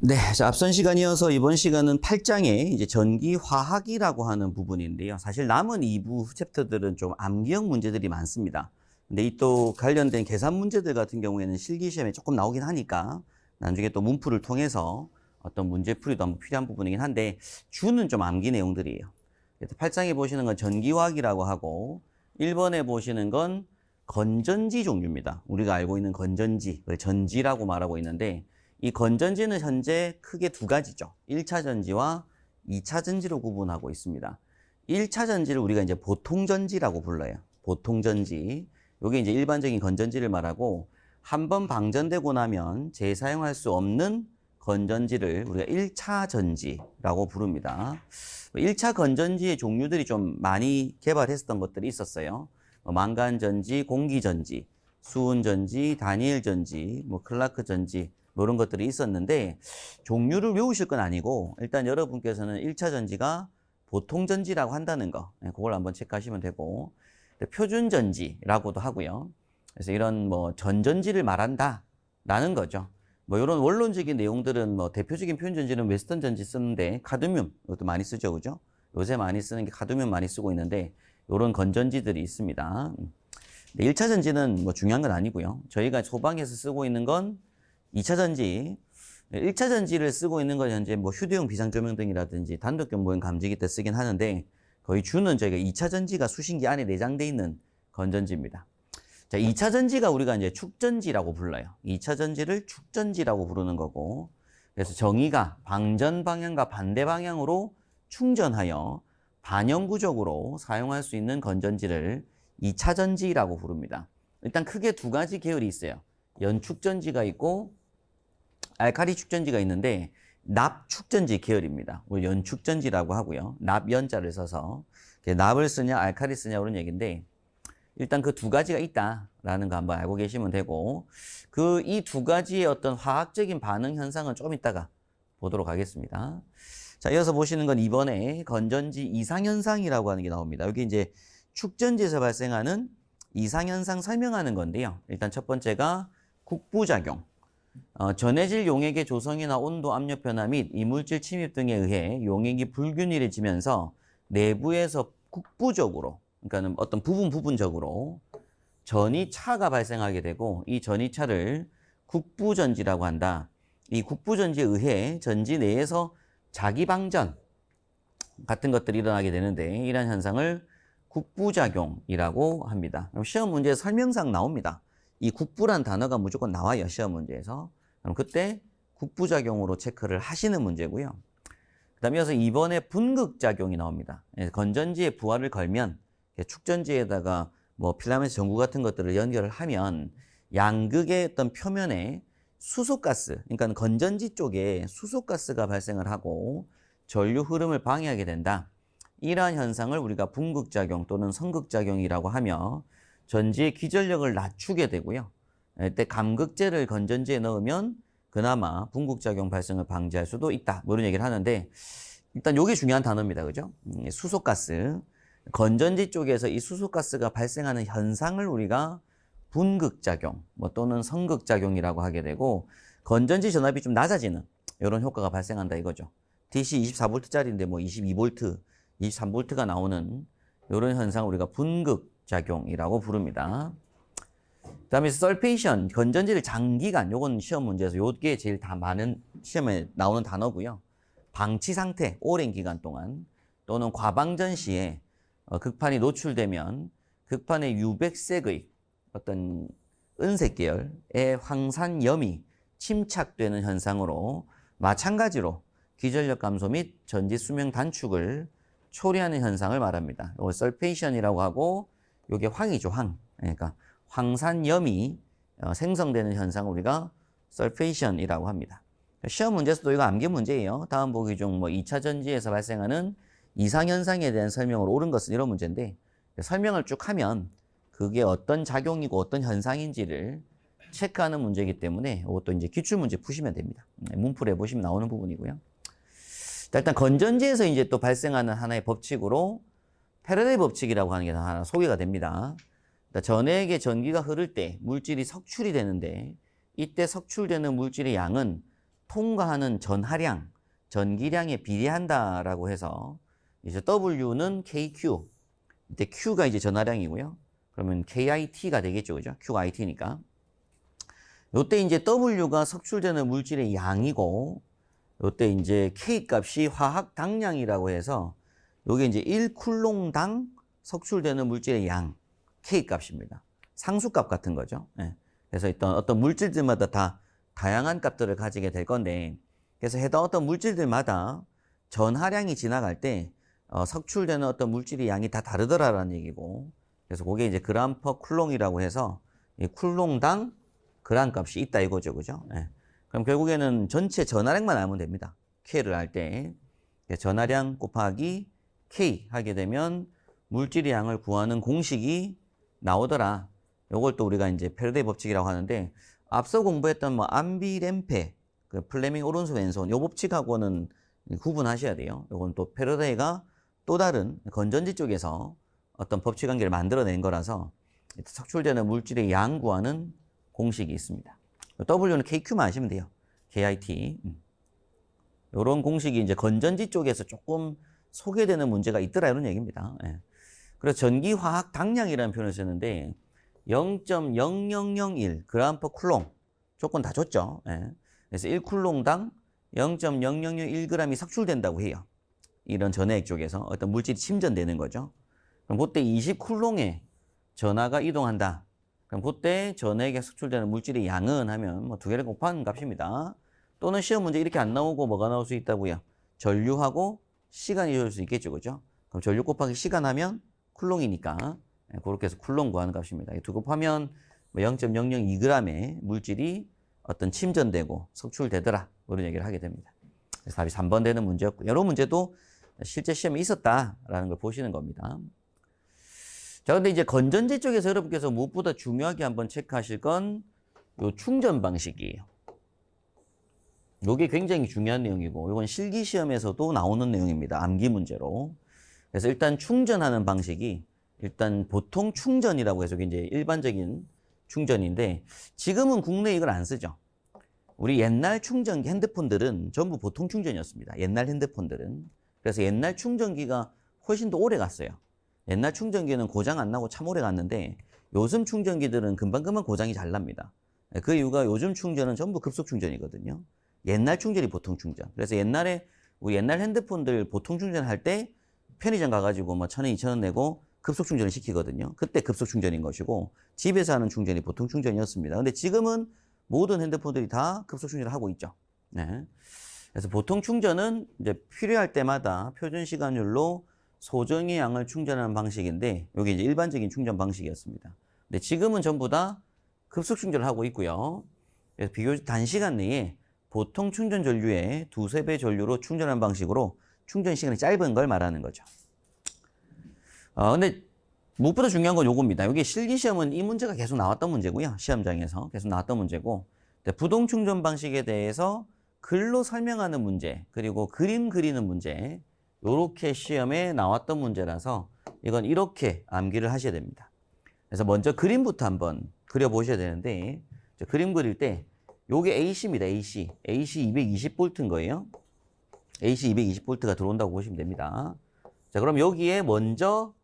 네, 자, 앞선 시간이어서 이번 시간은 8장의 이제 전기화학이라고 하는 부분인데요. 사실 남은 2부 챕터들은 좀 암기형 문제들이 많습니다. 근데 이 또 관련된 계산 문제들 같은 경우에는 실기시험에 조금 나오긴 하니까 나중에 또 문풀을 통해서 어떤 문제풀이도 한번 필요한 부분이긴 한데 주는 좀 암기 내용들이에요. 그래서 8장에 보시는 건 전기화학이라고 하고 1번에 보시는 건 건전지 종류입니다. 우리가 알고 있는 건전지, 전지라고 말하고 있는데 이 건전지는 현재 크게 두 가지죠. 1차 전지와 2차 전지로 구분하고 있습니다. 1차 전지를 우리가 이제 보통 전지라고 불러요. 보통 전지. 이게 이제 일반적인 건전지를 말하고 한 번 방전되고 나면 재사용할 수 없는 건전지를 우리가 1차 전지라고 부릅니다. 1차 건전지의 종류들이 좀 많이 개발했었던 것들이 있었어요. 망간전지, 공기전지, 수은전지, 다니엘전지, 클라크전지, 이런 것들이 있었는데 종류를 외우실 건 아니고 일단 여러분께서는 1차 전지가 보통 전지라고 한다는 거, 그걸 한번 체크하시면 되고, 표준 전지라고도 하고요. 그래서 이런 전전지를 말한다 라는 거죠. 이런 원론적인 내용들은 대표적인 표준 전지는 웨스턴 전지 쓰는데 카드뮴 이것도 많이 쓰죠, 그죠? 요새 많이 쓰는 게 카드뮴 많이 쓰고 있는데 이런 건전지들이 있습니다. 1차 전지는 중요한 건 아니고요. 저희가 소방에서 쓰고 있는 건 2차 전지, 1차 전지를 쓰고 있는 건 현재 휴대용 비상조명 등이라든지 단독경보용 감지기 때 쓰긴 하는데 거의 주는 저희가 2차 전지가 수신기 안에 내장되어 있는 건전지입니다. 자, 2차 전지가 우리가 이제 축전지라고 불러요. 2차 전지를 축전지라고 부르는 거고, 그래서 정의가 방전 방향과 반대 방향으로 충전하여 반영구적으로 사용할 수 있는 건전지를 2차 전지라고 부릅니다. 일단 크게 두 가지 계열이 있어요. 연축전지가 있고 알카리 축전지가 있는데 납축전지 계열입니다. 우리 연축전지라고 하고요. 납연자를 써서 납을 쓰냐 알카리 쓰냐 그런 얘기인데 일단 그 두 가지가 있다라는 거 한번 알고 계시면 되고 이 두 가지의 어떤 화학적인 반응 현상은 좀 이따가 보도록 하겠습니다. 자, 이어서 보시는 건 이번에 건전지 이상현상이라고 하는 게 나옵니다. 여기 이제 축전지에서 발생하는 이상현상 설명하는 건데요. 일단 첫 번째가 국부작용. 전해질 용액의 조성이나 온도, 압력 변화 및 이물질 침입 등에 의해 용액이 불균일해지면서 내부에서 국부적으로, 그러니까 어떤 부분적으로 전이차가 발생하게 되고 이 전이차를 국부전지라고 한다. 이 국부전지에 의해 전지 내에서 자기방전 같은 것들이 일어나게 되는데 이러한 현상을 국부작용이라고 합니다. 시험 문제에서 설명상 나옵니다. 이 국부란 단어가 무조건 나와요, 시험 문제에서. 그럼 그때 국부작용으로 체크를 하시는 문제고요. 그 다음에 이어서 이번에 분극작용이 나옵니다. 건전지에 부하를 걸면 축전지에다가 필라멘트 전구 같은 것들을 연결을 하면 양극의 어떤 표면에 수소가스, 그러니까 건전지 쪽에 수소가스가 발생을 하고 전류 흐름을 방해하게 된다. 이러한 현상을 우리가 분극작용 또는 성극작용이라고 하며 전지의 기전력을 낮추게 되고요. 이때 감극제를 건전지에 넣으면 그나마 분극작용 발생을 방지할 수도 있다. 이런 얘기를 하는데 일단 이게 중요한 단어입니다. 그죠? 수소가스. 건전지 쪽에서 이 수소가스가 발생하는 현상을 우리가 분극작용 또는 성극작용이라고 하게 되고 건전지 전압이 좀 낮아지는 이런 효과가 발생한다 이거죠. DC 24V짜리인데 22V, 23V가 나오는 이런 현상을 우리가 분극작용이라고 부릅니다. 그 다음에 설페이션, 건전지를 장기간, 요건 시험 문제에서 요게 제일 다 많은 시험에 나오는 단어고요. 방치 상태, 오랜 기간 동안 또는 과방전 시에 극판이 노출되면 극판의 유백색의 어떤 은색 계열의 황산염이 침착되는 현상으로 마찬가지로 기전력 감소 및 전지 수명 단축을 초래하는 현상을 말합니다. 이걸 설페이션이라고 하고 이게 황이죠, 황. 그러니까 황산염이 생성되는 현상을 우리가 설페이션이라고 합니다. 시험 문제에서도 이거 암기 문제예요. 다음 보기 중 2차 전지에서 발생하는 이상현상에 대한 설명을 옳은 것은 이런 문제인데 설명을 쭉 하면 그게 어떤 작용이고 어떤 현상인지를 체크하는 문제이기 때문에 이것도 이제 기출문제 푸시면 됩니다. 문풀에 보시면 나오는 부분이고요. 일단 건전지에서 이제 또 발생하는 하나의 법칙으로 패러데이 법칙이라고 하는 게 하나 소개가 됩니다. 전해액에 전기가 흐를 때 물질이 석출이 되는데 이때 석출되는 물질의 양은 통과하는 전하량, 전기량에 비례한다라고 해서 이제 W는 KQ, 이때 Q가 이제 전하량이고요. 그러면 KIT가 되겠죠, 그죠? Q가 IT니까. 요때 이제 W가 석출되는 물질의 양이고, 요때 이제 K 값이 화학 당량이라고 해서 요게 이제 1쿨롱당 석출되는 물질의 양, K 값입니다. 상수값 같은 거죠. 예. 그래서 어떤 물질들마다 다 다양한 값들을 가지게 될 건데, 그래서 해당 어떤 물질들마다 전하량이 지나갈 때 석출되는 어떤 물질의 양이 다 다르더라라는 얘기고, 그래서 그게 이제 그램 퍼 쿨롱이라고 해서 이 쿨롱당 그램 값이 있다 이거죠, 그죠? 예. 그럼 결국에는 전체 전하량만 알면 됩니다. K를 할 때 전하량 곱하기 K 하게 되면 물질의 양을 구하는 공식이 나오더라. 요걸 또 우리가 이제 패러데이 법칙이라고 하는데, 앞서 공부했던 뭐 암비램페, 그 플레밍 오른손 왼손 요 법칙하고는 구분하셔야 돼요. 요건 또 패러데이가 또 다른 건전지 쪽에서 어떤 법칙 관계를 만들어낸 거라서 석출되는 물질의 양 구하는 공식이 있습니다. W는 KQ만 아시면 돼요. KIT. 요런 공식이 이제 건전지 쪽에서 조금 소개되는 문제가 있더라 이런 얘기입니다. 예. 그래서 전기화학 당량이라는 표현을 쓰는데 0.0001 그램 퍼 쿨롱 조건 다 줬죠. 예. 그래서 1쿨롱당 0.0001g이 석출된다고 해요. 이런 전해액 쪽에서 어떤 물질이 침전되는 거죠. 그럼 그때 20쿨롱에 전하가 이동한다. 그럼 그때 전해액에 석출되는 물질의 양은 하면 뭐 두 개를 곱한 값입니다. 또는 시험 문제 이렇게 안 나오고 뭐가 나올 수 있다고요? 전류하고 시간이 줄 수 있겠죠, 그죠? 그럼 전류 곱하기 시간 하면 쿨롱이니까 그렇게 해서 쿨롱 구하는 값입니다. 두 곱하면 0.002g의 물질이 어떤 침전되고 석출되더라 이런 얘기를 하게 됩니다. 그래서 답이 3번 되는 문제였고, 여러 문제도 실제 시험에 있었다라는 걸 보시는 겁니다. 자, 근데 이제 건전지 쪽에서 여러분께서 무엇보다 중요하게 한번 체크하실 건 요 충전 방식이에요. 요게 굉장히 중요한 내용이고, 이건 실기 시험에서도 나오는 내용입니다. 암기 문제로. 그래서 일단 충전하는 방식이 일단 보통 충전이라고 해서 이제 일반적인 충전인데, 지금은 국내에 이걸 안 쓰죠. 우리 옛날 충전기 핸드폰들은 전부 보통 충전이었습니다. 옛날 핸드폰들은. 그래서 옛날 충전기가 훨씬 더 오래 갔어요. 옛날 충전기는 고장 안 나고 참 오래 갔는데, 요즘 충전기들은 금방금방 고장이 잘 납니다. 그 이유가 요즘 충전은 전부 급속 충전이거든요. 옛날 충전이 보통 충전. 그래서 옛날에 우리 옛날 핸드폰들 보통 충전할 때 편의점 가가지고 뭐 1,000원, 2,000원 내고 급속 충전을 시키거든요. 그때 급속 충전인 것이고, 집에서 하는 충전이 보통 충전이었습니다. 근데 지금은 모든 핸드폰들이 다 급속 충전을 하고 있죠. 네. 그래서 보통 충전은 이제 필요할 때마다 표준 시간율로 소정의 양을 충전하는 방식인데, 이게 이제 일반적인 충전 방식이었습니다. 근데 지금은 전부 다 급속 충전을 하고 있고요. 그래서 비교적 단시간 내에 보통 충전 전류의 2~3배 전류로 충전하는 방식으로 충전 시간이 짧은 걸 말하는 거죠. 근데 무엇보다 중요한 건 요겁니다. 여기 실기시험은 이 문제가 계속 나왔던 문제고요. 시험장에서 계속 나왔던 문제고, 부동 충전 방식에 대해서 글로 설명하는 문제, 그리고 그림 그리는 문제, 요렇게 시험에 나왔던 문제라서 이건 이렇게 암기를 하셔야 됩니다. 그래서 먼저 그림부터 한번 그려보셔야 되는데, 그림 그릴 때 요게 AC입니다. AC 220V인 거예요. AC 220V가 들어온다고 보시면 됩니다. 자, 그럼 여기에 먼저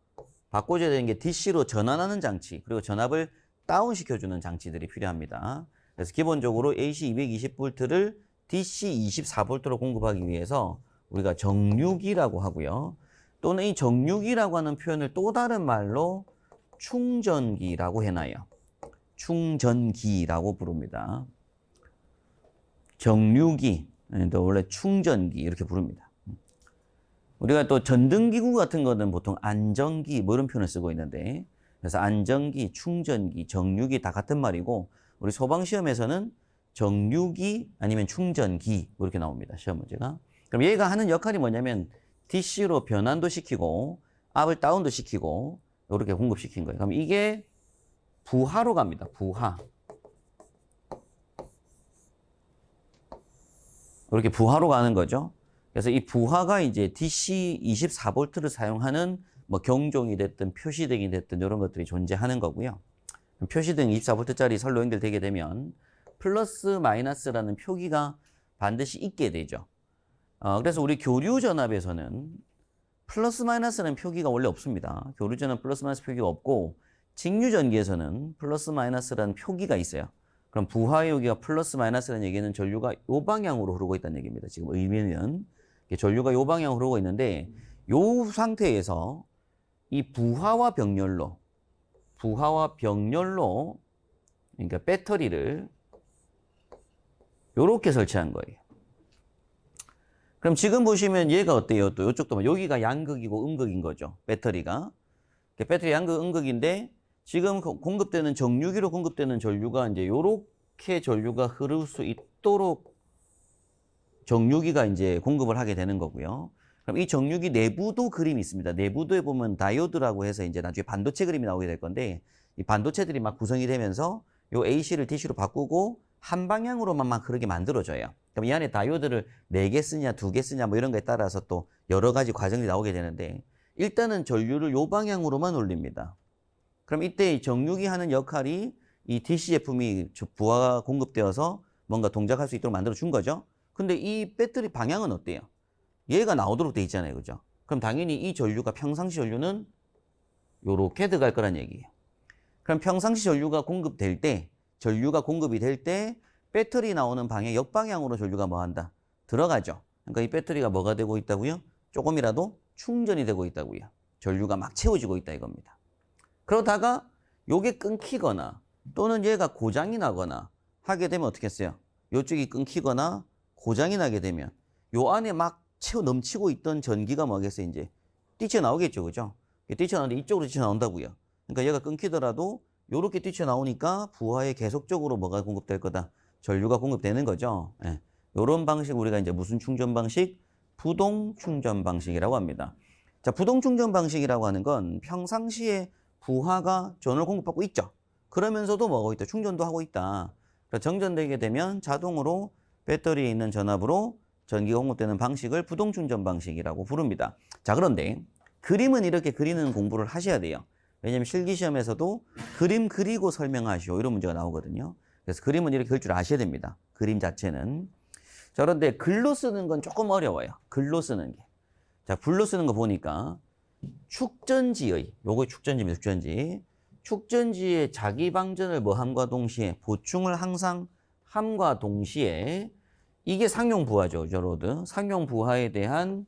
바꿔줘야 되는 게 DC로 전환하는 장치, 그리고 전압을 다운시켜주는 장치들이 필요합니다. 그래서 기본적으로 AC 220V를 DC 24V로 공급하기 위해서 우리가 정류기라고 하고요. 또는 이 정류기라고 하는 표현을 또 다른 말로 충전기라고 해놔요. 충전기라고 부릅니다. 정류기, 또 원래 충전기 이렇게 부릅니다. 우리가 또 전등기구 같은 거는 보통 안전기 뭐 이런 표현을 쓰고 있는데, 그래서 안전기, 충전기, 정류기 다 같은 말이고, 우리 소방시험에서는 정류기 아니면 충전기 뭐 이렇게 나옵니다. 시험 문제가. 그럼 얘가 하는 역할이 뭐냐면 DC로 변환도 시키고 압을 다운도 시키고 이렇게 공급시킨 거예요. 그럼 이게 부하로 갑니다. 부하. 이렇게 부하로 가는 거죠. 그래서 이 부하가 이제 DC 24V를 사용하는 뭐 경종이 됐든 표시등이 됐든 이런 것들이 존재하는 거고요. 표시등 24V짜리 선로 연결되게 되면 플러스 마이너스라는 표기가 반드시 있게 되죠. 그래서 우리 교류 전압에서는 플러스 마이너스라는 표기가 원래 없습니다. 교류 전압 플러스 마이너스 표기가 없고 직류 전기에서는 플러스 마이너스라는 표기가 있어요. 그럼 부하의 여기가 플러스 마이너스라는 얘기는 전류가 요 방향으로 흐르고 있다는 얘기입니다. 지금 의미는 전류가 요 방향으로 흐르고 있는데 요 상태에서 이 부하와 병렬로 그러니까 배터리를 요렇게 설치한 거예요. 그럼 지금 보시면 얘가 어때요? 또 이쪽도 여기가 양극이고 음극인 거죠. 배터리가. 배터리 양극, 음극인데 지금 공급되는 정유기로 공급되는 전류가 이제 요렇게 전류가 흐를 수 있도록 정유기가 이제 공급을 하게 되는 거고요. 그럼 이 정유기 내부도 그림이 있습니다. 내부도에 보면 다이오드라고 해서 이제 나중에 반도체 그림이 나오게 될 건데 이 반도체들이 막 구성이 되면서 요 AC를 DC로 바꾸고 한 방향으로만 막 흐르게 만들어져요. 그럼 이 안에 다이오드를 4개 쓰냐 2개 쓰냐 뭐 이런 거에 따라서 또 여러 가지 과정이 나오게 되는데 일단은 전류를 요 방향으로만 올립니다. 그럼 이때 정유기 하는 역할이 이 DC 제품이 부하가 공급되어서 뭔가 동작할 수 있도록 만들어 준 거죠. 근데 이 배터리 방향은 어때요? 얘가 나오도록 돼 있잖아요. 그죠? 그럼 당연히 이 전류가 평상시 전류는 요렇게 들어갈 거란 얘기예요. 그럼 평상시 전류가 공급이 될 때 배터리 나오는 방향 역방향으로 전류가 뭐 한다? 들어가죠. 그러니까 이 배터리가 뭐가 되고 있다고요? 조금이라도 충전이 되고 있다고요. 전류가 막 채워지고 있다 이겁니다. 그러다가 요게 끊기거나 또는 얘가 고장이 나거나 하게 되면 어떻게 했어요? 요쪽이 끊기거나 고장이 나게 되면 요 안에 막 채워 넘치고 있던 전기가 뭐겠어요? 이제 뛰쳐나오겠죠. 그죠? 뛰쳐나오는데 이쪽으로 뛰쳐나온다고요. 그러니까 얘가 끊기더라도 요렇게 뛰쳐나오니까 부하에 계속적으로 뭐가 공급될 거다? 전류가 공급되는 거죠. 예. 요런 방식 우리가 이제 무슨 충전 방식? 부동 충전 방식이라고 합니다. 자, 부동 충전 방식이라고 하는 건 평상시에 부하가 전원을 공급받고 있죠. 그러면서도 뭐가 있다? 충전도 하고 있다. 그러니까 정전되게 되면 자동으로 배터리에 있는 전압으로 전기가 공급되는 방식을 부동 충전 방식이라고 부릅니다. 자, 그런데 그림은 이렇게 그리는 공부를 하셔야 돼요. 왜냐하면 실기시험에서도 그림 그리고 설명하시오 이런 문제가 나오거든요. 그래서 그림은 이렇게 그릴 줄 아셔야 됩니다. 그림 자체는. 자, 그런데 글로 쓰는 건 조금 어려워요. 글로 쓰는 게. 자, 글로 쓰는 거 보니까 요거 축전지입니다. 축전지의 자기 방전을 뭐함과 동시에 보충을 항상 함과 동시에 이게 상용 부하죠. 저로드. 상용 부하에 대한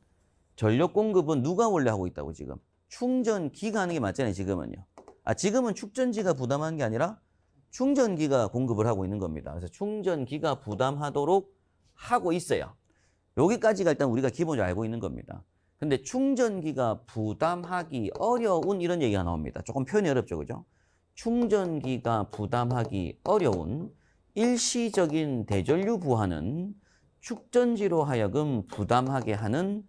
전력 공급은 누가 원래 하고 있다고 지금? 충전기가 하는 게 맞잖아요. 지금은요. 지금은 축전지가 부담하는 게 아니라 충전기가 공급을 하고 있는 겁니다. 그래서 충전기가 부담하도록 하고 있어요. 여기까지가 일단 우리가 기본적으로 알고 있는 겁니다. 근데 충전기가 부담하기 어려운 이런 얘기가 나옵니다. 조금 표현이 어렵죠. 그죠? 충전기가 부담하기 어려운 일시적인 대전류 부하는 축전지로 하여금 부담하게 하는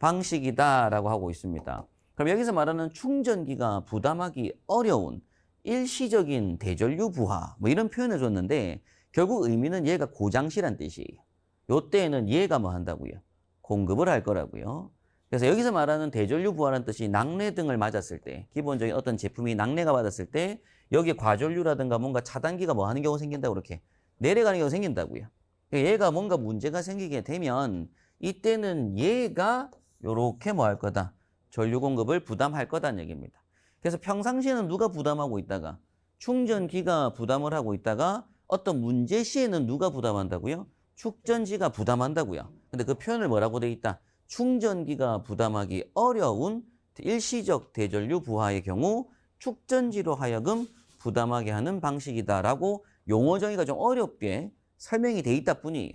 방식이다라고 하고 있습니다. 그럼 여기서 말하는 충전기가 부담하기 어려운 일시적인 대전류 부하 뭐 이런 표현을 줬는데 결국 의미는 얘가 고장시란 뜻이에요. 요때에는 얘가 뭐 한다고요? 공급을 할 거라고요. 그래서 여기서 말하는 대전류 부하라는 뜻이 낙뢰 등을 맞았을 때 기본적인 어떤 제품이 낙뢰가 받았을 때 여기에 과전류라든가 뭔가 차단기가 뭐 하는 경우 생긴다고 그렇게 내려가는 경우 생긴다고요. 얘가 뭔가 문제가 생기게 되면 이때는 얘가 요렇게 뭐 할 거다? 전류 공급을 부담할 거다는 얘기입니다. 그래서 평상시에는 누가 부담하고 있다가 충전기가 부담을 하고 있다가 어떤 문제 시에는 누가 부담한다고요? 축전지가 부담한다고요. 근데 그 표현을 뭐라고 돼 있다? 충전기가 부담하기 어려운 일시적 대전류 부하의 경우 축전지로 하여금 부담하게 하는 방식이다라고 용어 정의가 좀 어렵게 설명이 돼 있다 뿐이에요.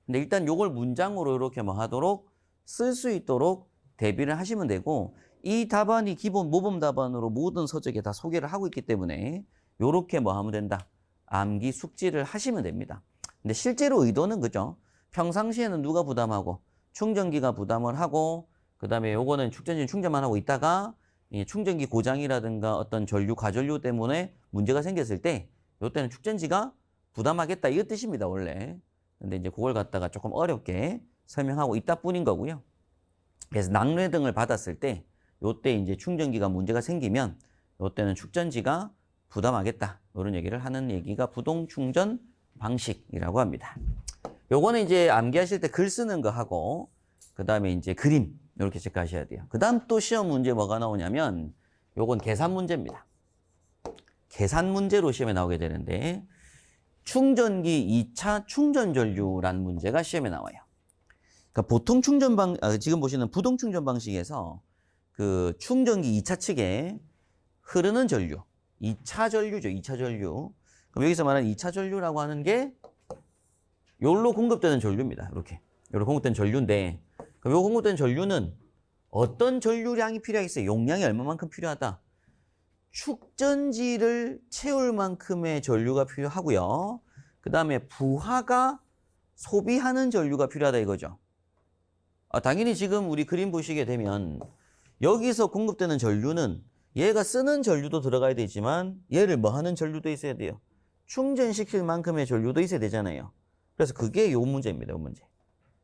근데 일단 요걸 문장으로 이렇게 뭐 하도록 쓸 수 있도록 대비를 하시면 되고 이 답안이 기본 모범 답안으로 모든 서적에 다 소개를 하고 있기 때문에 요렇게 뭐 하면 된다? 암기 숙지를 하시면 됩니다. 근데 실제로 의도는 그죠? 평상시에는 누가 부담하고 충전기가 부담을 하고 그다음에 요거는 축전지는 충전만 하고 있다가 이 충전기 고장이라든가 어떤 전류 과전류 때문에 문제가 생겼을 때 요때는 축전지가 부담하겠다 이 뜻입니다 원래. 근데 이제 그걸 갖다가 조금 어렵게 설명하고 있다 뿐인 거고요. 그래서 낙뢰 등을 받았을 때 요때 이제 충전기가 문제가 생기면 요때는 축전지가 부담하겠다 이런 얘기를 하는 얘기가 부동 충전 방식이라고 합니다. 요거는 이제 암기하실 때 글 쓰는 거 하고, 그 다음에 이제 그림, 이렇게 체크하셔야 돼요. 그 다음 또 시험 문제 뭐가 나오냐면, 요건 계산 문제입니다. 계산 문제로 시험에 나오게 되는데, 충전기 2차 충전 전류라는 문제가 시험에 나와요. 그러니까 보통 지금 보시는 부동 충전 방식에서 그 충전기 2차 측에 흐르는 전류, 2차 전류죠, 2차 전류. 그럼 여기서 말하는 2차 전류라고 하는 게 요로 공급되는 전류입니다. 이렇게. 요로 공급되는 전류인데, 그럼 요 공급되는 전류는 어떤 전류량이 필요하겠어요? 용량이 얼마만큼 필요하다? 축전지를 채울 만큼의 전류가 필요하고요. 그 다음에 부하가 소비하는 전류가 필요하다 이거죠. 당연히 지금 우리 그림 보시게 되면 여기서 공급되는 전류는 얘가 쓰는 전류도 들어가야 되지만 얘를 뭐 하는 전류도 있어야 돼요. 충전시킬 만큼의 전류도 있어야 되잖아요. 그래서 그게 요 문제입니다. 요 문제.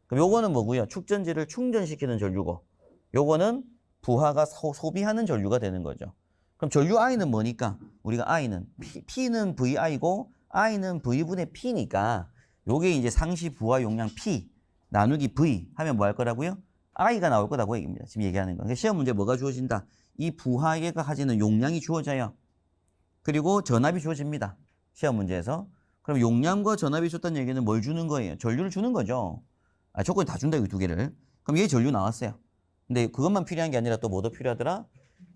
그럼 요거는 뭐고요? 축전지를 충전시키는 전류고 요거는 부하가 소비하는 전류가 되는 거죠. 그럼 전류 I는 뭐니까? 우리가 I는 P는 VI고 I는 V분의 P니까 요게 이제 상시 부하 용량 P 나누기 V 하면 뭐 할 거라고요? I가 나올 거라고 얘기입니다. 지금 얘기하는 거. 그러니까 시험 문제 뭐가 주어진다? 이 부하가 가지는 용량이 주어져요. 그리고 전압이 주어집니다. 시험 문제에서. 그럼 용량과 전압이 줬다는 얘기는 뭘 주는 거예요? 전류를 주는 거죠. 조건이 다 준다, 이 두 개를. 그럼 얘 전류 나왔어요. 근데 그것만 필요한 게 아니라 또 뭐도 필요하더라?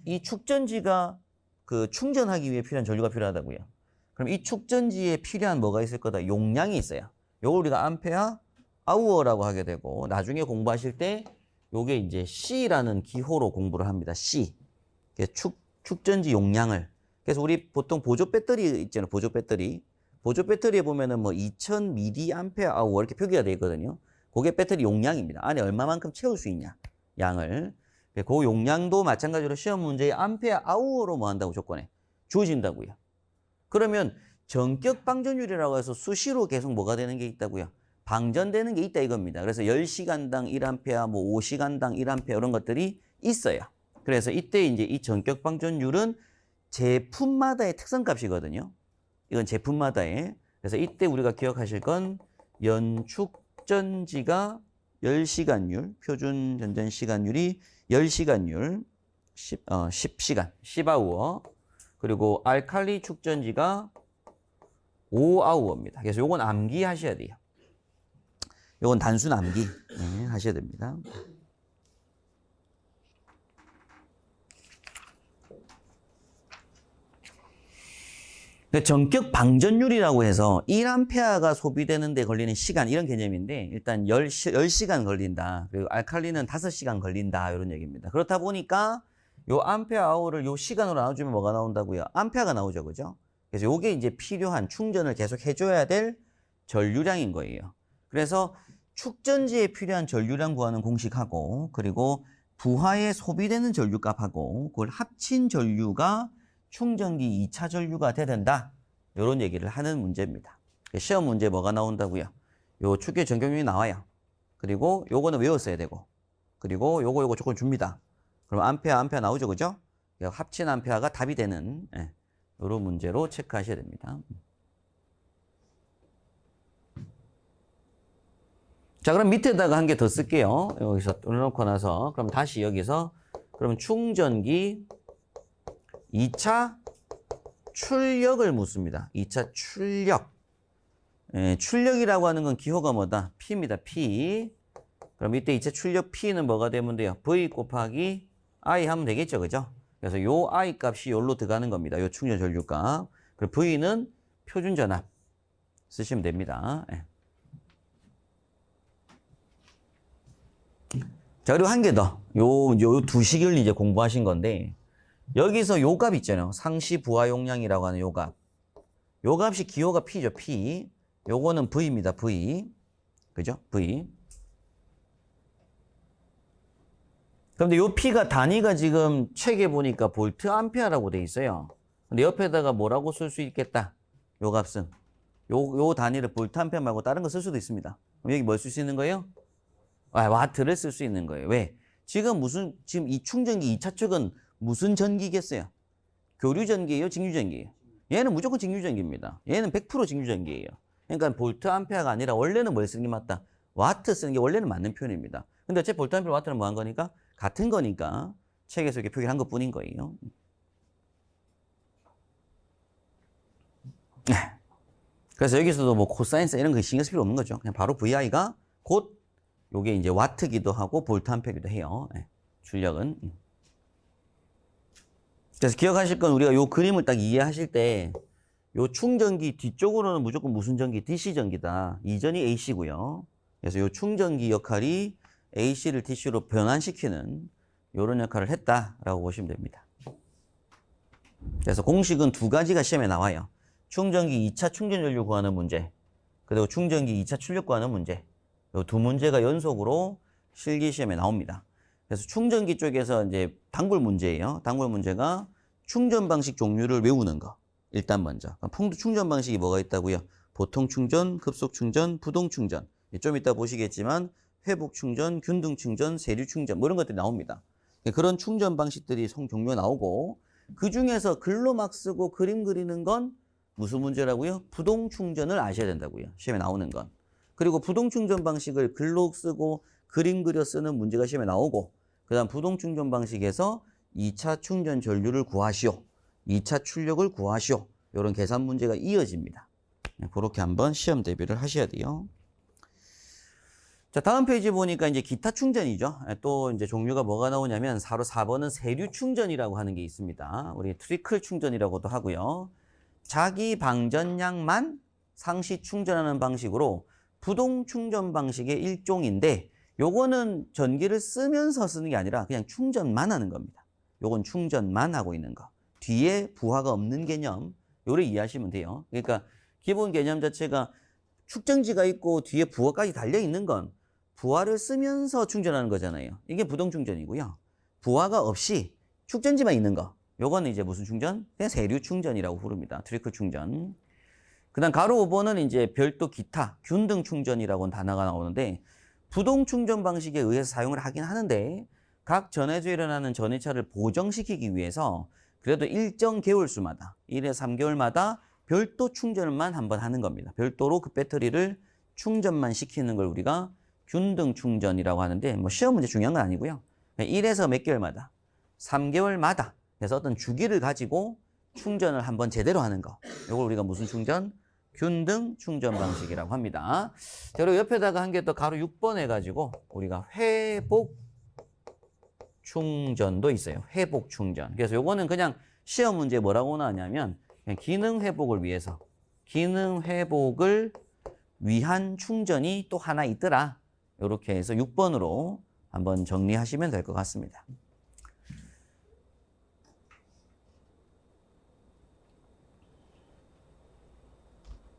이 축전지가 그 충전하기 위해 필요한 전류가 필요하다고요. 그럼 이 축전지에 필요한 뭐가 있을 거다? 용량이 있어요. 요걸 우리가 암페어 아우어라고 하게 되고 나중에 공부하실 때 요게 이제 C라는 기호로 공부를 합니다. C. 축전지 용량을. 그래서 우리 보통 보조 배터리 있잖아요. 보조 배터리. 보조 배터리에 보면은 뭐 2000mAh 이렇게 표기가 되어 있거든요. 그게 배터리 용량입니다. 안에 얼마만큼 채울 수 있냐. 양을. 그 용량도 마찬가지로 시험 문제에 암페어 아우어로 뭐 한다고 조건에 주어진다고요. 그러면 전격 방전율이라고 해서 수시로 계속 뭐가 되는 게 있다고요. 방전되는 게 있다 이겁니다. 그래서 10시간당 1A, 뭐 5시간당 1A 이런 것들이 있어요. 그래서 이때 이제 이 전격 방전율은 제품마다의 특성값이거든요. 이건 제품마다의. 그래서 이때 우리가 기억하실 건 연축전지가 10시간율, 표준 전전 시간율이 10시간율, 10시간, 10아우어. 그리고 알칼리 축전지가 5아우어입니다. 그래서 요건 암기하셔야 돼요. 요건 단순 암기 하셔야 됩니다. 전격 방전율이라고 해서 1A가 소비되는 데 걸리는 시간 이런 개념인데 일단 10시간 걸린다. 그리고 알칼리는 5시간 걸린다. 이런 얘기입니다. 그렇다 보니까 요 암페어 아워를 요 시간으로 나눠주면 뭐가 나온다고요? 암페어가 나오죠. 그죠? 그래서 요게 이제 필요한 충전을 계속 해줘야 될 전류량인 거예요. 그래서 축전지에 필요한 전류량 구하는 공식하고 그리고 부하에 소비되는 전류값하고 그걸 합친 전류가 충전기 2차 전류가 돼야 된다. 이런 얘기를 하는 문제입니다. 시험 문제 뭐가 나온다고요? 요 축의 전격률이 나와요. 그리고 요거는 외웠어야 되고 그리고 요거 조건 줍니다. 그럼 암페어 나오죠. 그죠? 합친 암페어가 답이 되는 이런 문제로 체크하셔야 됩니다. 자, 그럼 밑에다가 한 개 더 쓸게요. 여기서 올려놓고 나서 그럼 다시 여기서 그럼 충전기 2차 출력을 묻습니다. 2차 출력. 출력이라고 하는 건 기호가 뭐다? P입니다. P. 그럼 이때 2차 출력 P는 뭐가 되면 돼요? V 곱하기 I 하면 되겠죠. 그죠? 그래서 요 I 값이 여기로 들어가는 겁니다. 요 충전 전류값. 그리고 V는 표준 전압 쓰시면 됩니다. 자, 그리고 한 개 더. 요 두 식을 이제 공부하신 건데, 여기서 요 값 있잖아요. 상시 부하 용량이라고 하는 요 값. 요 값이 기호가 P죠, P. 요거는 V입니다, V. 그죠? V. 그런데 요 P가 단위가 지금 책에 보니까 볼트 암페어라고 돼 있어요. 근데 옆에다가 뭐라고 쓸 수 있겠다? 요 값은. 요 단위를 볼트 암페어 말고 다른 거 쓸 수도 있습니다. 그럼 여기 뭘 쓸 수 있는 거예요? 와트를 쓸 수 있는 거예요. 왜? 지금 이 충전기 2차 측은 무슨 전기겠어요? 교류 전기예요? 직류 전기예요? 얘는 무조건 직류 전기입니다. 얘는 100% 직류 전기예요. 그러니까 볼트 암페어가 아니라 원래는 뭘 쓰는 게 맞다? 와트 쓰는 게 원래는 맞는 표현입니다. 근데 어차피 볼트 암페어 와트는 뭐 한 거니까? 같은 거니까 책에서 이렇게 표기한 것 뿐인 거예요. 그래서 여기서도 뭐 코사인스 이런 거 신경 쓸 필요 없는 거죠. 그냥 바로 VI가 곧 요게 이제 와트기도 하고 볼트 암페어기도 해요. 출력은. 그래서 기억하실 건 우리가 요 그림을 딱 이해하실 때 요 충전기 뒤쪽으로는 무조건 무슨 전기? DC 전기다. 이전이 AC고요. 그래서 요 충전기 역할이 AC를 DC로 변환시키는 요런 역할을 했다라고 보시면 됩니다. 그래서 공식은 두 가지가 시험에 나와요. 충전기 2차 충전 전류 구하는 문제, 그리고 충전기 2차 출력 구하는 문제. 이 두 문제가 연속으로 실기 시험에 나옵니다. 그래서 충전기 쪽에서 이제 단골 문제예요. 단골 문제가 충전 방식 종류를 외우는 거. 일단 먼저. 충전 방식이 뭐가 있다고요? 보통 충전, 급속 충전, 부동 충전. 좀 이따 보시겠지만 회복 충전, 균등 충전, 세류 충전 뭐 이런 것들이 나옵니다. 그런 충전 방식들이 종류가 나오고 그 중에서 글로 막 쓰고 그림 그리는 건 무슨 문제라고요? 부동 충전을 아셔야 된다고요. 시험에 나오는 건. 그리고 부동 충전 방식을 글로 쓰고 그림 그려 쓰는 문제가 시험에 나오고 그다음 부동 충전 방식에서 2차 충전 전류를 구하시오. 2차 출력을 구하시오. 이런 계산 문제가 이어집니다. 그렇게 한번 시험 대비를 하셔야 돼요. 자, 다음 페이지 보니까 이제 기타 충전이죠. 또 이제 종류가 뭐가 나오냐면 바로 4번은 세류 충전이라고 하는 게 있습니다. 우리 트리클 충전이라고도 하고요. 자기 방전량만 상시 충전하는 방식으로 부동 충전 방식의 일종인데 요거는 전기를 쓰면서 쓰는 게 아니라 그냥 충전만 하는 겁니다. 요건 충전만 하고 있는 거. 뒤에 부하가 없는 개념, 요를 이해하시면 돼요. 그러니까 기본 개념 자체가 축전지가 있고 뒤에 부하까지 달려있는 건 부하를 쓰면서 충전하는 거잖아요. 이게 부동 충전이고요. 부하가 없이 축전지만 있는 거. 요거는 이제 무슨 충전? 그냥 세류 충전이라고 부릅니다. 트리클 충전. 그 다음 가로 5번은 이제 별도 기타, 균등 충전이라고 단어가 나오는데 부동 충전 방식에 의해서 사용을 하긴 하는데 각 전해주에 일어나는 전해차를 보정시키기 위해서 그래도 일정 개월수마다 1에서 3개월마다 별도 충전만 한번 하는 겁니다. 별도로 그 배터리를 충전만 시키는 걸 우리가 균등 충전이라고 하는데 뭐 시험 문제 중요한 건 아니고요. 1에서 몇 개월마다 3개월마다 그래서 어떤 주기를 가지고 충전을 한번 제대로 하는 거. 이걸 우리가 무슨 충전? 균등 충전 방식이라고 합니다. 자, 그리고 옆에다가 한 개 더 가로 6번 해가지고 우리가 회복 충전도 있어요. 회복 충전. 그래서 요거는 그냥 시험 문제 뭐라고 나왔냐면 그냥 기능 회복을 위해서 기능 회복을 위한 충전이 또 하나 있더라. 이렇게 해서 6번으로 한번 정리하시면 될 것 같습니다.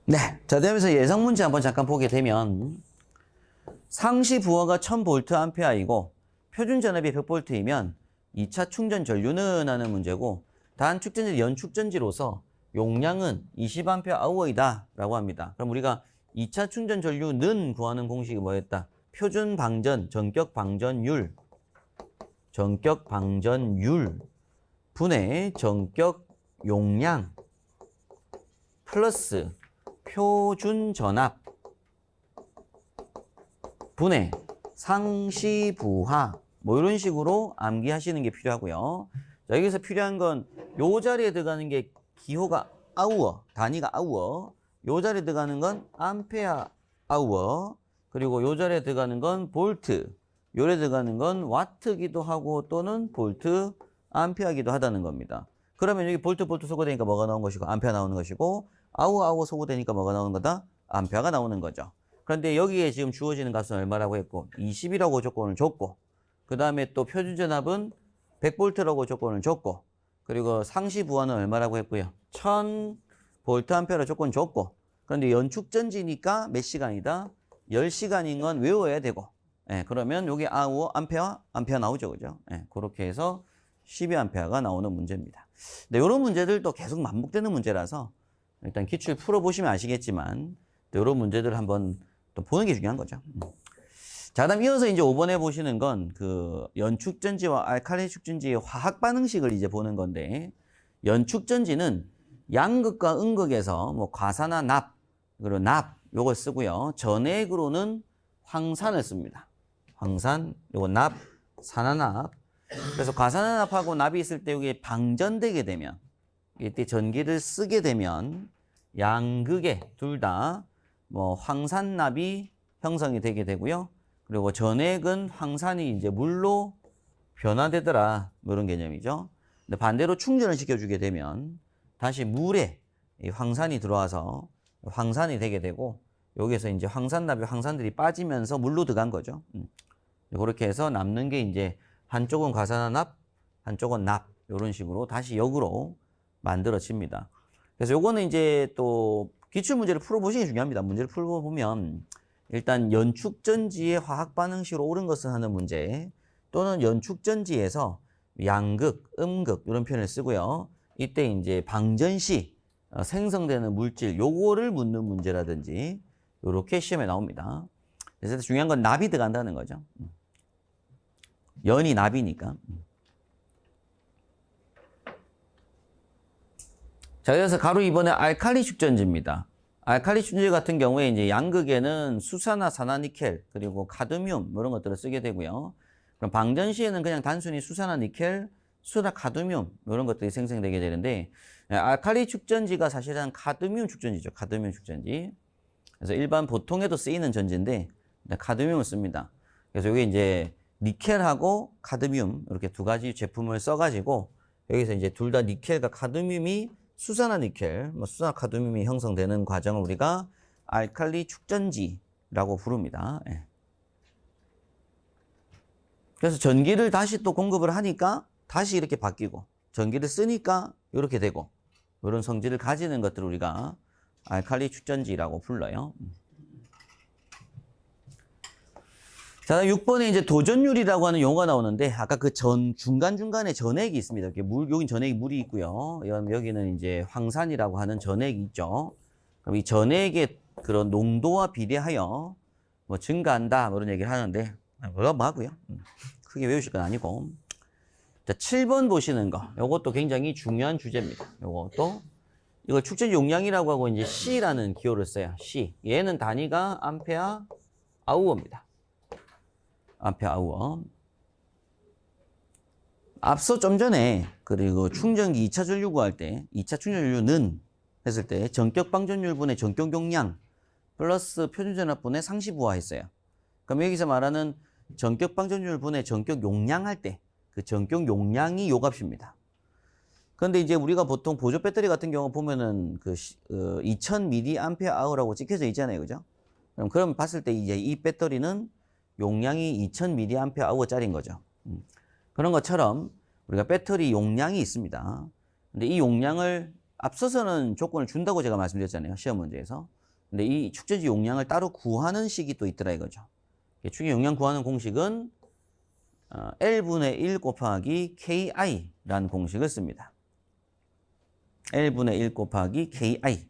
네. 자, 그러면서 예상 문제 한번 잠깐 보게 되면 상시 부하가 1000V/A이고 표준 전압이 100V이면 2차 충전 전류는 하는 문제고 단 축전지 연축전지로서 용량은 20A/h이다 라고 합니다. 그럼 우리가 2차 충전 전류는 구하는 공식이 뭐였다? 표준 방전, 전격 방전율 분의 전격 용량 플러스 표준 전압 분의 상시 부하 뭐 이런 식으로 암기하시는 게 필요하고요. 자, 여기서 필요한 건 요 자리에 들어가는 게 기호가 아우어, 단위가 아우어. 요 자리에 들어가는 건 암페어 아우어. 그리고 요 자리에 들어가는 건 볼트. 요래 들어가는 건 와트기도 하고 또는 볼트, 암페어기도 하다는 겁니다. 그러면 여기 볼트 소거되니까 뭐가 나온 것이고 암페어 나오는 것이고 아우어 소거되니까 뭐가 나오는 거다? 암페어가 나오는 거죠. 그런데 여기에 지금 주어지는 값은 얼마라고 했고 20이라고 조건을 줬고 그 다음에 또 표준전압은 100V라고 조건을 줬고 그리고 상시 부하는 얼마라고 했고요. 1000VA 조건 줬고 그런데 연축전지니까 몇 시간이다? 10시간인 건 외워야 되고 그러면 여기 아우어 암페어 나오죠. 그죠? 그렇게 해서 12A가 나오는 문제입니다. 근데 이런 문제들도 계속 반복되는 문제라서 일단 기출 풀어보시면 아시겠지만 이런 문제들 한번 또 보는 게 중요한 거죠. 자, 그다음 이어서 이제 5번에 보시는 건 그 연축전지와 알칼리 축전지의 화학 반응식을 이제 보는 건데 연축전지는 양극과 음극에서 뭐 과산화 납 그리고 납 요걸 쓰고요. 전액으로는 황산을 씁니다. 황산, 요거 납, 산화납. 그래서 과산화납하고 납이 있을 때 이게 방전되게 되면, 이때 전기를 쓰게 되면 양극에 둘 다 뭐 황산납이 형성이 되게 되고요. 그리고 전액은 황산이 이제 물로 변화되더라. 뭐 이런 개념이죠. 근데 반대로 충전을 시켜주게 되면 다시 물에 이 황산이 들어와서 황산이 되게 되고, 여기에서 이제 황산납이 황산들이 빠지면서 물로 들어간 거죠. 그렇게 해서 남는 게 이제 한쪽은 과산화납, 한쪽은 납, 이런 식으로 다시 역으로 만들어집니다. 그래서 요거는 이제 또 기출 문제를 풀어보시는 게 중요합니다. 문제를 풀어보면 일단 연축전지의 화학 반응식으로 옳은 것을 하는 문제, 또는 연축전지에서 양극, 음극 이런 표현을 쓰고요. 이때 이제 방전 시 생성되는 물질 요거를 묻는 문제라든지 이렇게 시험에 나옵니다. 그래서 중요한 건 납이 들어간다는 거죠. 연이 납이니까. 자, 그래서 가로 2번에 알칼리 축전지입니다. 알칼리 축전지 같은 경우에 이제 양극에는 수산화, 산화니켈, 그리고 카드뮴 이런 것들을 쓰게 되고요. 그럼 방전 시에는 그냥 단순히 수산화 니켈, 수산화 카드뮴 이런 것들이 생성되게 되는데, 알칼리 축전지가 사실은 카드뮴 축전지죠. 카드뮴 축전지. 그래서 일반 보통에도 쓰이는 전지인데 카드뮴을 씁니다. 그래서 여기 이제 니켈하고 카드뮴 이렇게 두 가지 제품을 써가지고 여기서 이제 둘 다 니켈과 카드뮴이 수산화 니켈, 수산화 카드뮴이 형성되는 과정을 우리가 알칼리 축전지라고 부릅니다. 예. 그래서 전기를 다시 또 공급을 하니까 다시 이렇게 바뀌고, 전기를 쓰니까 이렇게 되고, 이런 성질을 가지는 것들을 우리가 알칼리 축전지라고 불러요. 자, 6번에 이제 도전율이라고 하는 용어가 나오는데, 아까 그 중간중간에 전액이 있습니다. 이렇게 여긴 전액이 물이 있고요. 여기는 이제 황산이라고 하는 전액이 있죠. 그럼 이 전액의 그런 농도와 비례하여 뭐 증가한다, 뭐 이런 얘기를 하는데, 뭐가 뭐하고요. 크게 외우실 건 아니고. 자, 7번 보시는 거. 요것도 굉장히 중요한 주제입니다. 요것도. 이걸 축전 용량이라고 하고 이제 C라는 기호를 써요. C. 얘는 단위가 암페어 아우어입니다. 암페어 아우어. 앞서 좀 전에 그리고 충전기 2차 전류 구할 때 2차 충전율은 했을 때 전격 방전율분의 전격 용량 플러스 표준전압분의 상시부하 했어요. 그럼 여기서 말하는 전격 방전율분의 전격 용량 할 때 그 전격 용량이 요 값입니다. 그런데 이제 우리가 보통 보조 배터리 같은 경우 보면은 그 2000mAh라고 찍혀져 있잖아요. 그죠? 그럼 봤을 때 이제 이 배터리는 용량이 2000mAh짜리인 거죠. 그런 것처럼 우리가 배터리 용량이 있습니다. 근데 이 용량을 앞서서는 조건을 준다고 제가 말씀드렸잖아요. 시험 문제에서. 근데 이 축전지 용량을 따로 구하는 식이 또 있더라 이거죠. 축전지 용량 구하는 공식은 L분의 1 곱하기 KI라는 공식을 씁니다. L분의 1 곱하기 KI.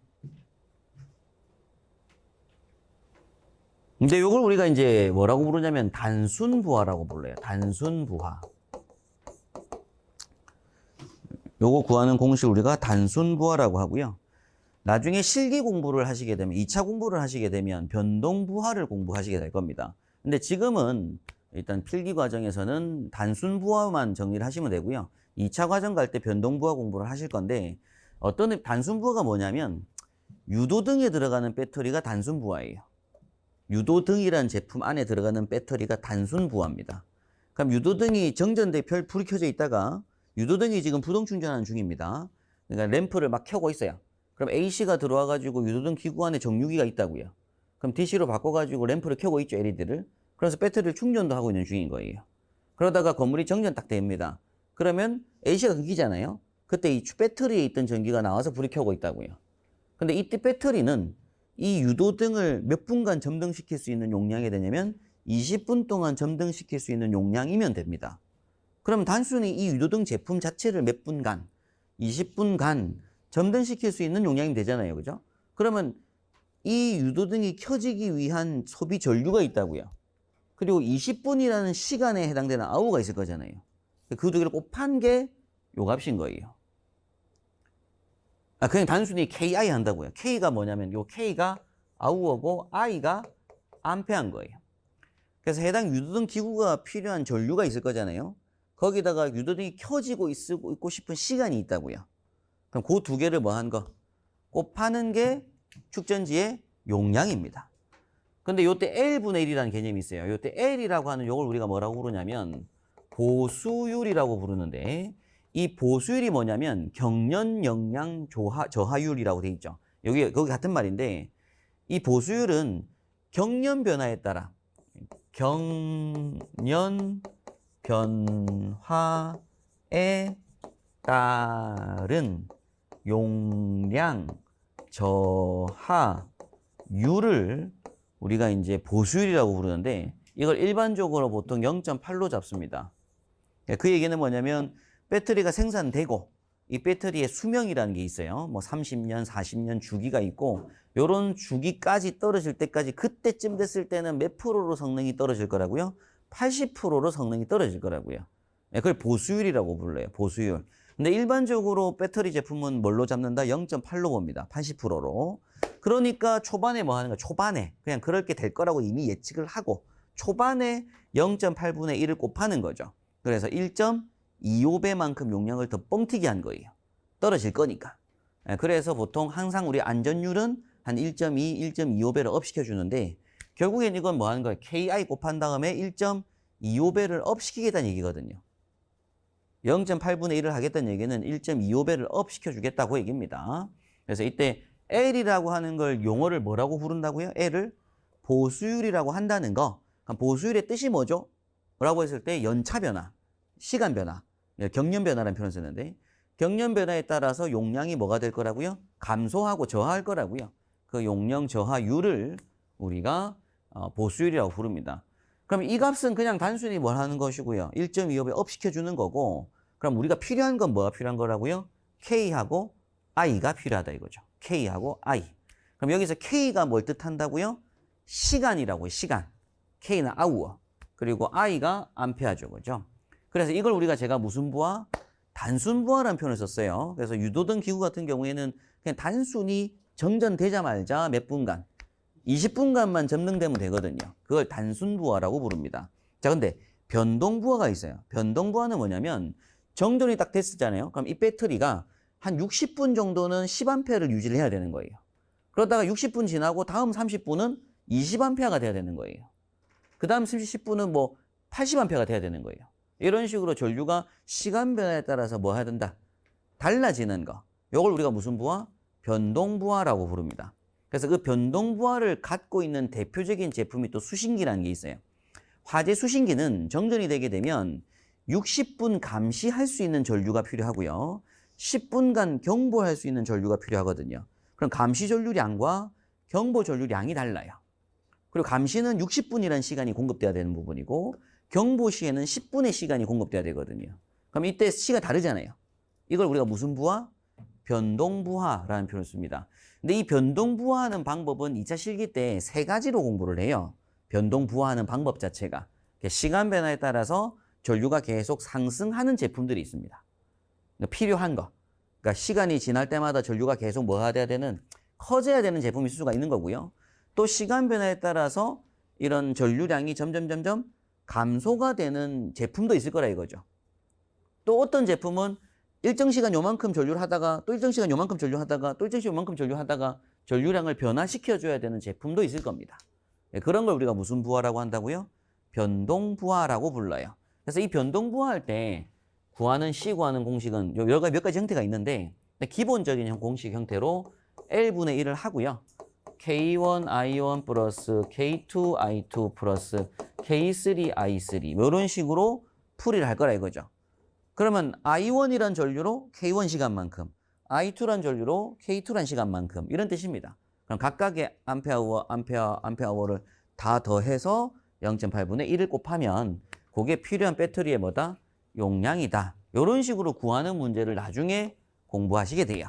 근데 이걸 우리가 이제 뭐라고 부르냐면 단순부하라고 불러요. 단순부하. 요거 구하는 공식을 우리가 단순부하라고 하고요. 나중에 실기 공부를 하시게 되면, 2차 공부를 하시게 되면 변동부하를 공부하시게 될 겁니다. 근데 지금은 일단 필기 과정에서는 단순부하만 정리를 하시면 되고요. 2차 과정 갈 때 변동부하 공부를 하실 건데, 어떤 단순부하가 뭐냐면 유도등에 들어가는 배터리가 단순부하예요. 유도등이라는 제품 안에 들어가는 배터리가 단순부하입니다. 그럼 유도등이 정전돼 불이 켜져 있다가 유도등이 지금 부동 충전하는 중입니다. 그러니까 램프를 막 켜고 있어요. 그럼 AC가 들어와가지고 유도등 기구 안에 정유기가 있다고요. 그럼 DC로 바꿔가지고 램프를 켜고 있죠, LED를. 그래서 배터리를 충전도 하고 있는 중인 거예요. 그러다가 건물이 정전 딱 됩니다. 그러면 AC가 끊기잖아요. 그때 이 배터리에 있던 전기가 나와서 불이 켜고 있다고요. 근데 이때 배터리는 이 유도등을 몇 분간 점등시킬 수 있는 용량이 되냐면 20분 동안 점등시킬 수 있는 용량이면 됩니다. 그럼 단순히 이 유도등 제품 자체를 몇 분간, 20분간 점등시킬 수 있는 용량이면 되잖아요. 그죠? 그러면 이 유도등이 켜지기 위한 소비 전류가 있다고요. 그리고 20분이라는 시간에 해당되는 아우가 있을 거잖아요. 그 두 개를 곱한 게 요 값인 거예요. 그냥 단순히 KI 한다고요. K가 뭐냐면 요 K가 아우어고 I가 암페어인 거예요. 그래서 해당 유도등 기구가 필요한 전류가 있을 거잖아요. 거기다가 유도등이 켜지고 있고 싶은 시간이 있다고요. 그럼 그 두 개를 뭐 한 거? 곱하는 게 축전지의 용량입니다. 근데 요때 L분의 1이라는 개념이 있어요. 요때 L이라고 하는 요걸 우리가 뭐라고 부르냐면 보수율이라고 부르는데, 이 보수율이 뭐냐면 경련 영양 저하율이라고 돼 있죠. 거기 같은 말인데, 이 보수율은 경련 변화에 따라 경련 변화에 따른 용량 저하율을 우리가 이제 보수율이라고 부르는데, 이걸 일반적으로 보통 0.8로 잡습니다. 그 얘기는 뭐냐면 배터리가 생산되고 이 배터리의 수명이라는 게 있어요. 뭐 30년, 40년 주기가 있고, 요런 주기까지 떨어질 때까지, 그때쯤 됐을 때는 몇 프로로 성능이 떨어질 거라고요? 80%로 성능이 떨어질 거라고요. 그걸 보수율이라고 불러요. 보수율. 근데 일반적으로 배터리 제품은 뭘로 잡는다? 0.8로 봅니다. 80%로. 그러니까 초반에 뭐 하는 거야? 초반에 그냥 그렇게 될 거라고 이미 예측을 하고 초반에 0.8분의 1을 곱하는 거죠. 그래서 1.25배만큼 용량을 더 뻥튀기 한 거예요. 떨어질 거니까. 그래서 보통 항상 우리 안전율은 한 1.2, 1.25배를 업시켜 주는데, 결국엔 이건 뭐 하는 거예요? KI 곱한 다음에 1.25배를 업시키겠다는 얘기거든요. 0.8분의 1을 하겠다는 얘기는 1.25배를 업시켜 주겠다고 얘기입니다. 그래서 이때 L이라고 하는 걸 용어를 뭐라고 부른다고요? L을 보수율이라고 한다는 거. 그럼 보수율의 뜻이 뭐죠? 라고 했을 때 연차 변화, 시간 변화, 경련 변화라는 표현을 쓰는데, 경련 변화에 따라서 용량이 뭐가 될 거라고요? 감소하고 저하할 거라고요. 그 용량 저하율을 우리가 보수율이라고 부릅니다. 그럼 이 값은 그냥 단순히 뭘 하는 것이고요. 1.25배 업 시켜주는 거고, 그럼 우리가 필요한 건 뭐가 필요한 거라고요? K하고 I가 필요하다 이거죠. K하고 I. 그럼 여기서 K가 뭘 뜻한다고요? 시간이라고요. 시간. K는 hour. 그리고 I가 암페어죠. 그죠? 그래서 이걸 우리가 제가 무슨 부하? 단순 부하라는 표현을 썼어요. 그래서 유도등 기구 같은 경우에는 그냥 단순히 정전되자마자 몇 분간, 20분간만 점등되면 되거든요. 그걸 단순 부하라고 부릅니다. 자, 근데 변동 부하가 있어요. 변동 부하는 뭐냐면 정전이 딱 됐었잖아요. 그럼 이 배터리가 한 60분 정도는 10A를 유지를 해야 되는 거예요. 그러다가 60분 지나고 다음 30분은 20A가 돼야 되는 거예요. 그 다음 10분은 뭐 80A가 돼야 되는 거예요. 이런 식으로 전류가 시간 변화에 따라서 뭐 해야 된다? 달라지는 거. 이걸 우리가 무슨 부하? 변동 부하라고 부릅니다. 그래서 그 변동 부하를 갖고 있는 대표적인 제품이 또 수신기라는 게 있어요. 화재 수신기는 정전이 되게 되면 60분 감시할 수 있는 전류가 필요하고요. 10분간 경보할 수 있는 전류가 필요하거든요. 그럼 감시 전류량과 경보 전류량이 달라요. 그리고 감시는 60분이라는 시간이 공급돼야 되는 부분이고, 경보 시에는 10분의 시간이 공급돼야 되거든요. 그럼 이때 시가 다르잖아요. 이걸 우리가 무슨 부하? 변동 부하라는 표현을 씁니다. 근데 이 변동 부하하는 방법은 2차 실기 때 3가지로 공부를 해요. 변동 부하하는 방법 자체가. 시간 변화에 따라서 전류가 계속 상승하는 제품들이 있습니다. 그러니까 필요한 거. 그러니까 시간이 지날 때마다 전류가 계속 뭐가 돼야 되는, 커져야 되는 제품이 있을 수가 있는 거고요. 또 시간 변화에 따라서 이런 전류량이 점점 감소가 되는 제품도 있을 거라 이거죠. 또 어떤 제품은 일정 시간 요만큼 전류를 하다가 또 일정 시간 요만큼 전류하다가 또 일정 시간 요만큼 전류하다가 전류량을 변화시켜줘야 되는 제품도 있을 겁니다. 그런 걸 우리가 무슨 부하라고 한다고요? 변동 부하라고 불러요. 그래서 이 변동 부하할 때 구하는 C 구하는 공식은 몇 가지 형태가 있는데, 기본적인 공식 형태로 L분의 1을 하고요. K1, I1 플러스 K2, I2 플러스 K3, I3 이런 식으로 풀이를 할 거라 이거죠. 그러면 I1이란 전류로 K1 시간만큼, I2란 전류로 K2란 시간만큼 이런 뜻입니다. 그럼 각각의 암페어워를 다 더해서 0.8분의 1을 곱하면 그게 필요한 배터리의 뭐다? 용량이다. 이런 식으로 구하는 문제를 나중에 공부하시게 돼요.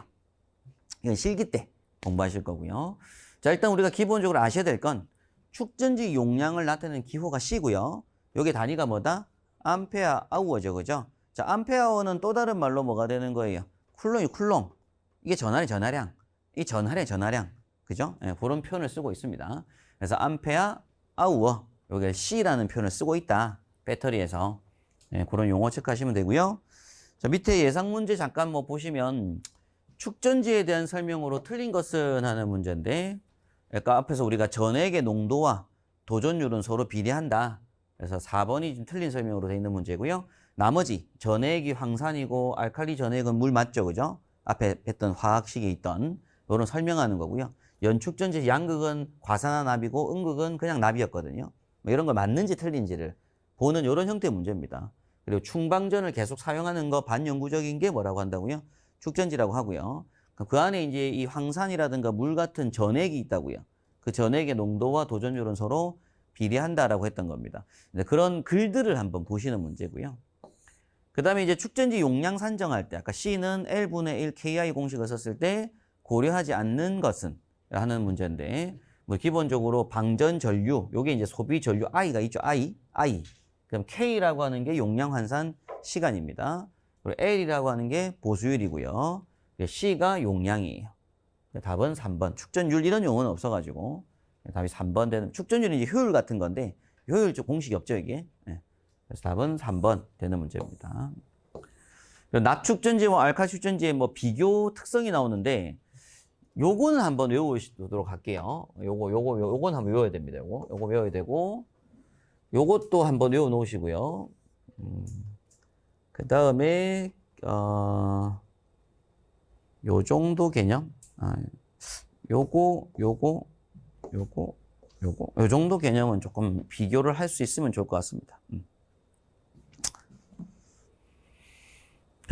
이건 실기 때 공부하실 거고요. 자, 일단 우리가 기본적으로 아셔야 될 건 축전지 용량을 나타내는 기호가 C고요. 여기 단위가 뭐다? 암페어 아워죠. 그죠? 자, 암페어는 또 다른 말로 뭐가 되는 거예요? 쿨롱이 쿨롱. 이게 전하량. 이 전하량. 그죠? 예, 그런 표현을 쓰고 있습니다. 그래서 암페어 아우어, 여기 C라는 표현을 쓰고 있다. 배터리에서. 예, 그런 용어 체크하시면 되고요. 자, 밑에 예상 문제 잠깐 뭐 보시면 축전지에 대한 설명으로 틀린 것은 하는 문제인데, 그러니까 앞에서 우리가 전액의 농도와 도전율은 서로 비례한다. 그래서 4번이 좀 틀린 설명으로 되어 있는 문제고요. 나머지 전액이 황산이고 알칼리 전액은 물 맞죠, 그죠? 앞에 했던 화학식에 있던 이런 설명하는 거고요. 연축전지 양극은 과산화납이고 음극은 그냥 납이었거든요. 뭐 이런 거 맞는지 틀린지를 보는 이런 형태의 문제입니다. 그리고 충방전을 계속 사용하는 거 반영구적인 게 뭐라고 한다고요? 축전지라고 하고요. 그 안에 이제 이 황산이라든가 물 같은 전액이 있다고요. 그 전액의 농도와 도전율은 서로 비례한다라고 했던 겁니다. 그런 글들을 한번 보시는 문제고요. 그 다음에 이제 축전지 용량 산정할 때, 아까 C는 L분의 1 KI 공식을 썼을 때 고려하지 않는 것은 하는 문제인데, 뭐 기본적으로 방전 전류, 요게 이제 소비 전류 I가 있죠. I. 그럼 K라고 하는 게 용량 환산 시간입니다. 그리고 L이라고 하는 게 보수율이고요. C가 용량이에요. 답은 3번. 축전율 이런 용어는 없어가지고 답이 3번 되는, 축전율은 이제 효율 같은 건데 효율 좀 공식이 없죠, 이게. 그래서 답은 3번 되는 문제입니다. 납축전지와 알칼축전지의 뭐 비교 특성이 나오는데 요거는 한번 외우도록 할게요. 요건 한번 외워야 됩니다. 요거 외워야 되고, 요것도 한번 외워 놓으시고요. 그 다음에 요 정도 개념, 요 정도 개념은 조금 비교를 할 수 있으면 좋을 것 같습니다.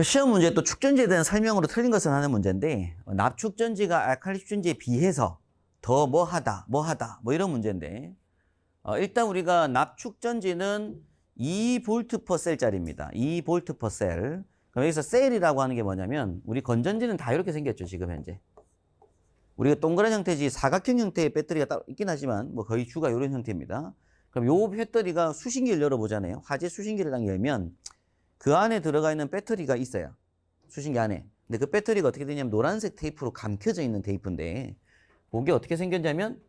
시험 문제 또 축전지에 대한 설명으로 틀린 것은 하는 문제인데, 납축전지가 알칼리 축전지에 비해서 더 뭐 하다 뭐 이런 문제인데, 일단 우리가 납축전지는 2V/셀짜리입니다. 2V/셀. 그럼 여기서 셀이라고 하는 게 뭐냐면, 우리 건전지는 다 이렇게 생겼죠, 지금 현재. 우리가 동그란 형태지 사각형 형태의 배터리가 따로 있긴 하지만 뭐 거의 주가 이런 형태입니다. 그럼 요 배터리가 수신기를 열어보잖아요. 화재 수신기를 딱 열면 그 안에 들어가 있는 배터리가 있어요. 수신기 안에. 근데 그 배터리가 어떻게 되냐면 노란색 테이프로 감겨져 있는 테이프인데, 그게 어떻게 생겼냐면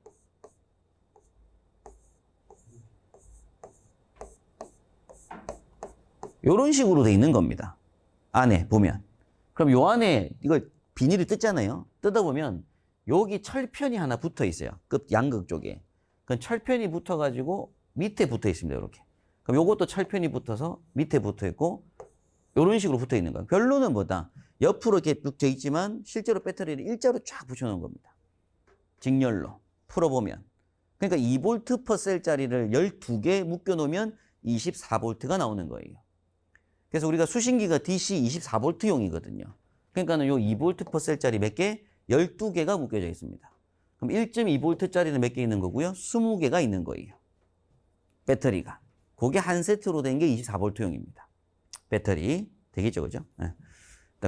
요런 식으로 돼 있는 겁니다. 안에 보면. 그럼 요 안에 이걸 비닐을 뜯잖아요. 뜯어보면 여기 철편이 하나 붙어 있어요. 끝 양극 쪽에. 그 철편이 붙어가지고 밑에 붙어 있습니다. 이렇게. 그럼 요것도 철편이 붙어서 밑에 붙어 있고 이런 식으로 붙어 있는 거예요. 결론은 뭐다? 옆으로 이렇게 쭉 돼 있지만 실제로 배터리를 일자로 쫙 붙여놓은 겁니다. 직렬로 풀어보면. 그러니까 2V/셀짜리를 12개 묶여놓으면 24V가 나오는 거예요. 그래서 우리가 수신기가 DC 24V용이거든요. 그러니까는 요 2V/셀짜리 몇 개? 12개가 묶여져 있습니다. 그럼 1.2V짜리는 몇 개 있는 거고요? 20개가 있는 거예요. 배터리가. 그게 한 세트로 된 게 24V용입니다. 배터리. 되겠죠, 그죠? 네.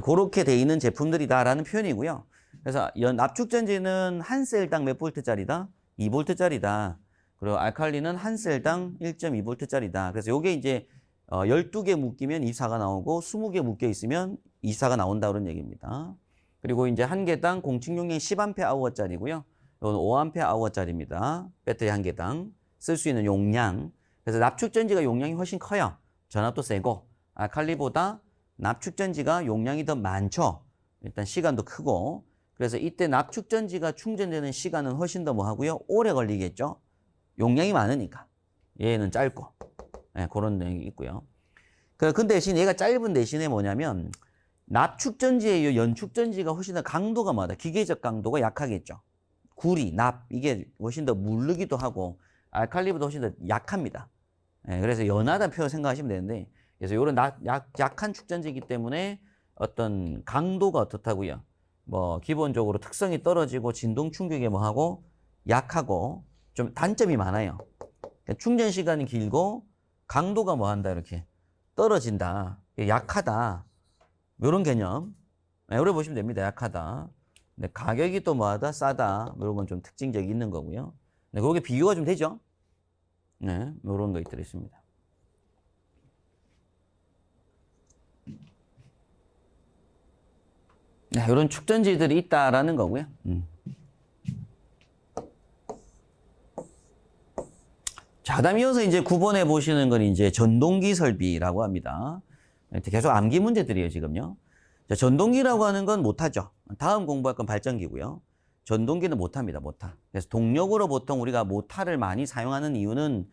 그렇게 돼 있는 제품들이다라는 표현이고요. 그래서 납축전지는 한 셀당 몇 볼트짜리다? 2V짜리다. 그리고 알칼리는 한 셀당 1.2V짜리다. 그래서 요게 이제 12개 묶이면 24가 나오고 20개 묶여 있으면 24가 나온다 그런 얘기입니다. 그리고 이제 한 개당 공측 용량이 10A/h짜리고요. 이건 5A/h짜리입니다. 배터리 한 개당 쓸 수 있는 용량. 그래서 납축전지가 용량이 훨씬 커요. 전압도 세고. 알칼리보다 납축전지가 용량이 더 많죠. 일단 시간도 크고. 그래서 이때 납축전지가 충전되는 시간은 훨씬 더 뭐 하고요? 오래 걸리겠죠. 용량이 많으니까. 얘는 짧고. 네, 그런 내용이 있고요. 그 대신 얘가 짧은 대신에 뭐냐면 납축전지의 연축전지가 훨씬 더 강도가 뭐다? 기계적 강도가 약하겠죠. 구리, 납 이게 훨씬 더 무르기도 하고 알칼리보다 훨씬 더 약합니다. 네, 그래서 연하다는 표현 생각하시면 되는데, 그래서 이런 약한 축전지이기 때문에 어떤 강도가 어떻다고요? 뭐 기본적으로 특성이 떨어지고 진동 충격에 뭐 하고 약하고 좀 단점이 많아요. 그러니까 충전 시간이 길고 강도가 뭐 한다 이렇게 떨어진다, 약하다, 이런 개념. 오래 보시면 됩니다. 약하다. 근데 가격이 또 뭐하다, 싸다, 이런 건 좀 특징적이 있는 거고요. 네, 그게 비교가 좀 되죠. 네, 이런 것들이 있습니다. 네, 이런 축전지들이 있다라는 거고요. 자, 다음 이어서 이제 9번에 보시는 건 이제 전동기 설비라고 합니다. 계속 암기 문제들이에요, 지금요. 자, 전동기라고 하는 건 못하죠. 다음 공부할 건 발전기고요. 전동기는 못합니다, 모타. 그래서 동력으로 보통 우리가 모타를 많이 사용하는 이유는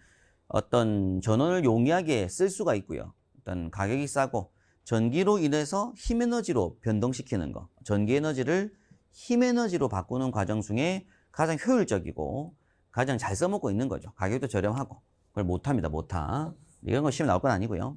어떤 전원을 용이하게 쓸 수가 있고요. 어떤 가격이 싸고 전기로 인해서 힘 에너지로 변동시키는 거. 전기 에너지를 힘 에너지로 바꾸는 과정 중에 가장 효율적이고 가장 잘 써먹고 있는 거죠. 가격도 저렴하고. 그걸 못합니다, 모타. 이런 거 시험에 나올 건 아니고요.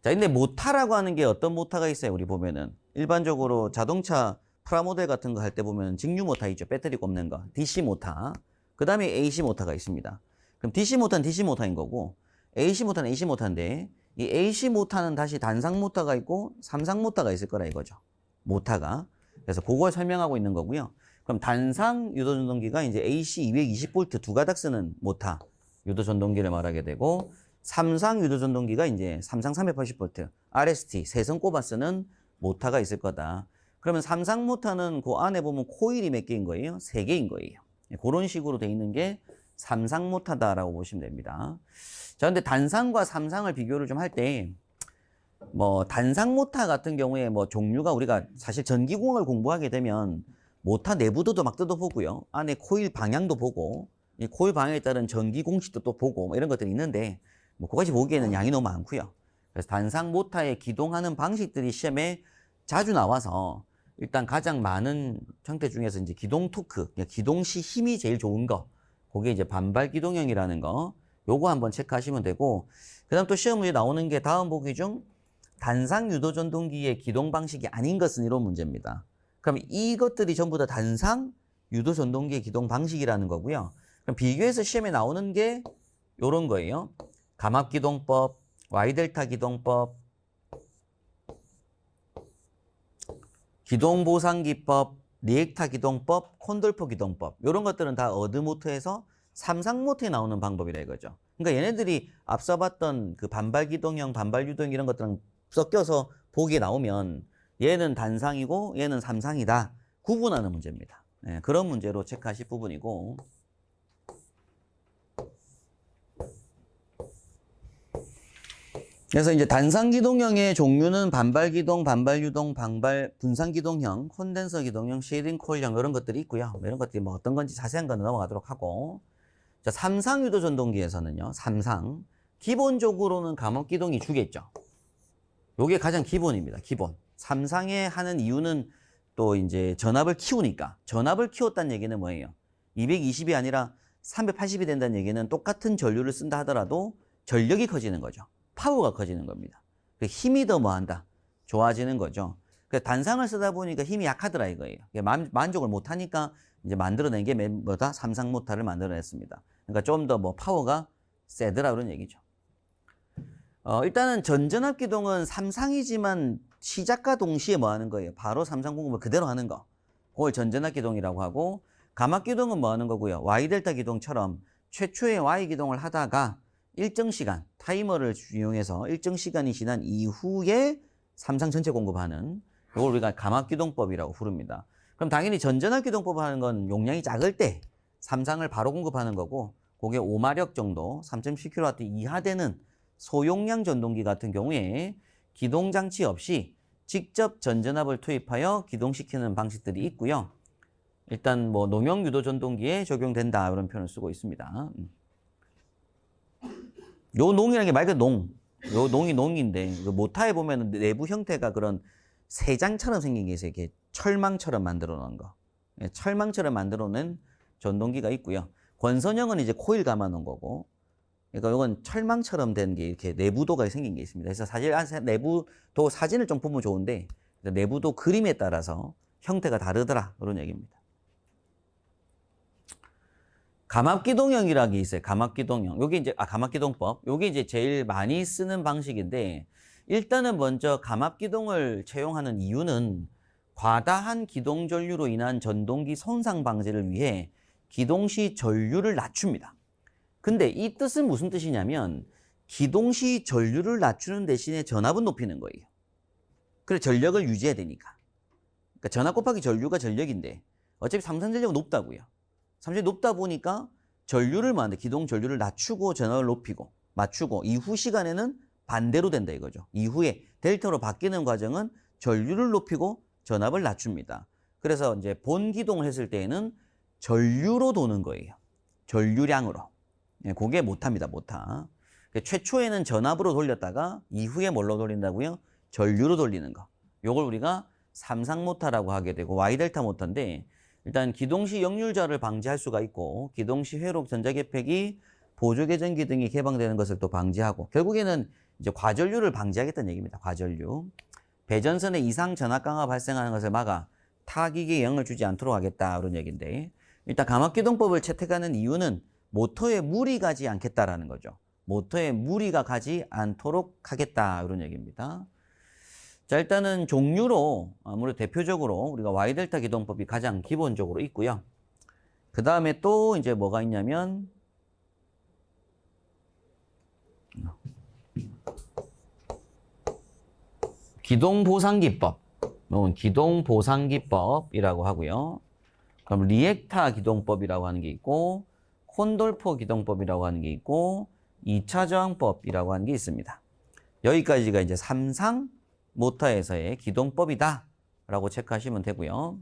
자, 근데 모타라고 하는 게 어떤 모타가 있어요, 우리 보면은. 일반적으로 자동차 프라모델 같은 거 할 때 보면 직류 모타 있죠. 배터리 꼽는 거. DC 모타. 그 다음에 AC 모타가 있습니다. 그럼 DC 모타는 DC 모타인 거고, AC 모타는 AC 모타인데, 이 AC 모타는 다시 단상 모타가 있고, 삼상 모타가 있을 거라 이거죠. 모타가. 그래서 그걸 설명하고 있는 거고요. 그럼 단상 유도전동기가 이제 AC 220V 두 가닥 쓰는 모타 유도전동기를 말하게 되고, 삼상 유도전동기가 이제 삼상 380V, RST 세 선 꼽아 쓰는 모타가 있을 거다. 그러면 삼상 모타는 그 안에 보면 코일이 몇 개인 거예요? 3개인 거예요. 그런 식으로 돼 있는 게 삼상 모타다라고 보시면 됩니다. 자, 근데 단상과 삼상을 비교를 좀 할 때, 뭐 단상 모타 같은 경우에 뭐 종류가 우리가 사실 전기공학을 공부하게 되면 모타 내부도도 막 뜯어보고요. 안에 코일 방향도 보고, 이 코일 방향에 따른 전기 공식도 또 보고 뭐 이런 것들이 있는데, 뭐 그것까지 보기에는 양이 너무 많고요. 그래서 단상 모타의 기동하는 방식들이 시험에 자주 나와서 일단 가장 많은 형태 중에서 이제 기동 토크, 기동 시 힘이 제일 좋은 거, 그게 이제 반발 기동형이라는 거, 요거 한번 체크하시면 되고, 그다음 또 시험 문제 나오는 게 다음 보기 중 단상 유도 전동기의 기동 방식이 아닌 것은 이런 문제입니다. 그럼 이것들이 전부 다 단상 유도 전동기의 기동 방식이라는 거고요. 그럼 비교해서 시험에 나오는 게 요런 거예요. 감압 기동법, Y델타 기동법, 기동보상기법, 리액타 기동법, 콘돌포 기동법, 이런 것들은 다 어드모터에서 삼상모터에 나오는 방법이라 이거죠. 그러니까 얘네들이 앞서 봤던 그 반발 기동형, 반발 유도형 이런 것들은 섞여서 보기에 나오면 얘는 단상이고 얘는 삼상이다. 구분하는 문제입니다. 네, 그런 문제로 체크하실 부분이고, 그래서 이제 단상기동형의 종류는 반발기동, 반발유동, 분산기동형, 콘덴서 기동형, 쉐이딩 코일형 이런 것들이 있고요. 이런 것들이 뭐 어떤 건지 자세한 거는 넘어가도록 하고, 자, 삼상유도 전동기에서는요, 삼상 기본적으로는 감압기동이 주겠죠. 요게 가장 기본입니다. 기본. 삼상에 하는 이유는 또 이제 전압을 키우니까. 전압을 키웠다는 얘기는 뭐예요? 220이 아니라 380이 된다는 얘기는 똑같은 전류를 쓴다 하더라도 전력이 커지는 거죠. 파워가 커지는 겁니다. 힘이 더 뭐한다? 좋아지는 거죠. 단상을 쓰다 보니까 힘이 약하더라 이거예요. 만족을 못하니까 이제 만들어낸 게 뭐다? 삼상 모타를 만들어냈습니다. 그러니까 좀 더 뭐 파워가 세더라 그런 얘기죠. 일단은 전전압 기동은 삼상이지만 시작과 동시에 뭐 하는 거예요? 바로 삼상 공급을 그대로 하는 거. 그걸 전전압 기동이라고 하고, 감압 기동은 뭐 하는 거고요? Y델타 기동처럼 최초의 Y 기동을 하다가 일정 시간, 타이머를 이용해서 일정 시간이 지난 이후에 삼상 전체 공급하는, 이걸 우리가 감압기동법이라고 부릅니다. 그럼 당연히 전전압기동법 하는 건 용량이 작을 때 삼상을 바로 공급하는 거고, 그게 5마력 정도, 3.7kW 이하 되는 소용량 전동기 같은 경우에 기동장치 없이 직접 전전압을 투입하여 기동시키는 방식들이 있고요. 일단 뭐 농용 유도 전동기에 적용된다 이런 표현을 쓰고 있습니다. 요 농이라는 게 말 그대로 농. 요 농이 농인데, 그 모타에 보면 내부 형태가 그런 세장처럼 생긴 게 있어요. 이렇게 철망처럼 만들어 놓은 거. 철망처럼 만들어 놓은 전동기가 있고요. 권선형은 이제 코일 감아 놓은 거고, 그러니까 이건 철망처럼 된 게 이렇게 내부도가 생긴 게 있습니다. 그래서 사실 내부도 사진을 좀 보면 좋은데, 내부도 그림에 따라서 형태가 다르더라. 그런 얘기입니다. 감압기동형이라는 게 있어요. 감압기동형. 요게 이제, 감압기동법. 요게 이제 제일 많이 쓰는 방식인데, 일단은 먼저 감압기동을 채용하는 이유는 과다한 기동 전류로 인한 전동기 손상 방지를 위해 기동 시 전류를 낮춥니다. 근데 이 뜻은 무슨 뜻이냐면, 기동 시 전류를 낮추는 대신에 전압은 높이는 거예요. 그래, 전력을 유지해야 되니까. 그러니까 전압 곱하기 전류가 전력인데, 어차피 삼상 전력은 높다고요. 삼성이 높다 보니까 전류를 뭐하는데 기동 전류를 낮추고 전압을 높이고 맞추고 이후 시간에는 반대로 된다 이거죠. 이후에 델타로 바뀌는 과정은 전류를 높이고 전압을 낮춥니다. 그래서 이제 본 기동을 했을 때에는 전류로 도는 거예요. 전류량으로. 예, 그게 모타입니다. 모타. 최초에는 전압으로 돌렸다가 이후에 뭘로 돌린다고요? 전류로 돌리는 거. 요걸 우리가 삼상모타라고 하게 되고 Y델타 모터인데 일단 기동시 역률자를 방지할 수가 있고 기동시 회록 전자계팩이 보조개전기 등이 개방되는 것을 또 방지하고 결국에는 이제 과전류를 방지하겠다는 얘기입니다. 과전류. 배전선에 이상 전압 강화 발생하는 것을 막아 타기기에 영향을 주지 않도록 하겠다 그런 얘기인데 일단 감압기동법을 채택하는 이유는 모터에 무리 가지 않겠다라는 거죠. 모터에 무리가 가지 않도록 하겠다 이런 얘기입니다. 자, 일단은 종류로 아무래도 대표적으로 우리가 Y델타 기동법이 가장 기본적으로 있고요. 그 다음에 또 이제 뭐가 있냐면 기동보상기법, 기동보상기법이라고 하고요. 그럼 리액타 기동법이라고 하는 게 있고 콘돌포 기동법이라고 하는 게 있고 2차 저항법이라고 하는 게 있습니다. 여기까지가 이제 삼상 모터에서의 기동법이다 라고 체크하시면 되고요.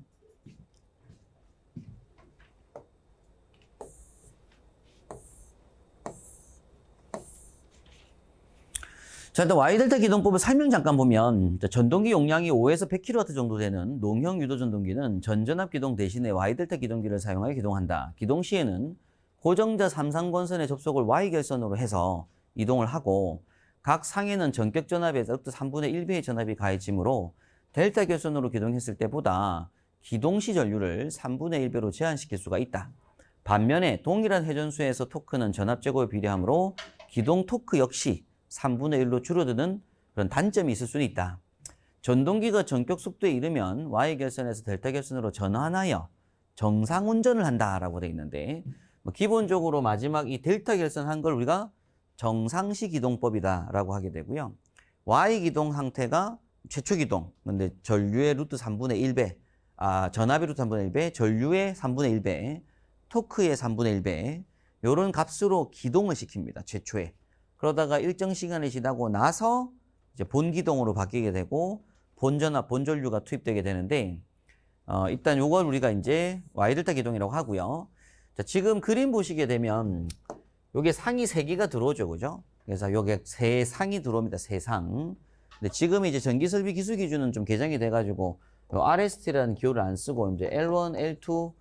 자, 일단 Y델타 기동법을 설명 잠깐 보면 전동기 용량이 5에서 100kW 정도 되는 농형 유도 전동기는 전전압 기동 대신에 Y델타 기동기를 사용하여 기동한다. 기동 시에는 고정자 삼상권선의 접속을 Y결선으로 해서 이동을 하고 각 상에는 전격 전압에 3분의 1배의 전압이 가해지므로 델타 결선으로 기동했을 때보다 기동 시 전류를 3분의 1배로 제한시킬 수가 있다. 반면에 동일한 회전수에서 토크는 전압 제고에 비례하므로 기동 토크 역시 3분의 1로 줄어드는 그런 단점이 있을 수는 있다. 전동기가 전격 속도에 이르면 Y결선에서 델타 결선으로 전환하여 정상 운전을 한다라고 되어 있는데 기본적으로 마지막 이 델타 결선 한 걸 우리가 정상시 기동법이다라고 하게 되고요. Y 기동 상태가 최초 기동, 근데 전류의 루트 3분의 1배, 전압의 루트 3분의 1배, 전류의 3분의 1배, 토크의 3분의 1배, 요런 값으로 기동을 시킵니다. 최초에. 그러다가 일정 시간이 지나고 나서 이제 본 기동으로 바뀌게 되고 본전압, 본전류가 투입되게 되는데 일단 요걸 우리가 이제 Y델타 기동이라고 하고요. 자, 지금 그림 보시게 되면 요게 상이 3개가 들어오죠. 그죠? 그래서 요게 세 상이 들어옵니다. 세 상. 근데 지금 이제 전기설비 기술 기준은 좀 개정이 돼가지고 요 RST라는 기호를 안 쓰고 이제 L1, L2,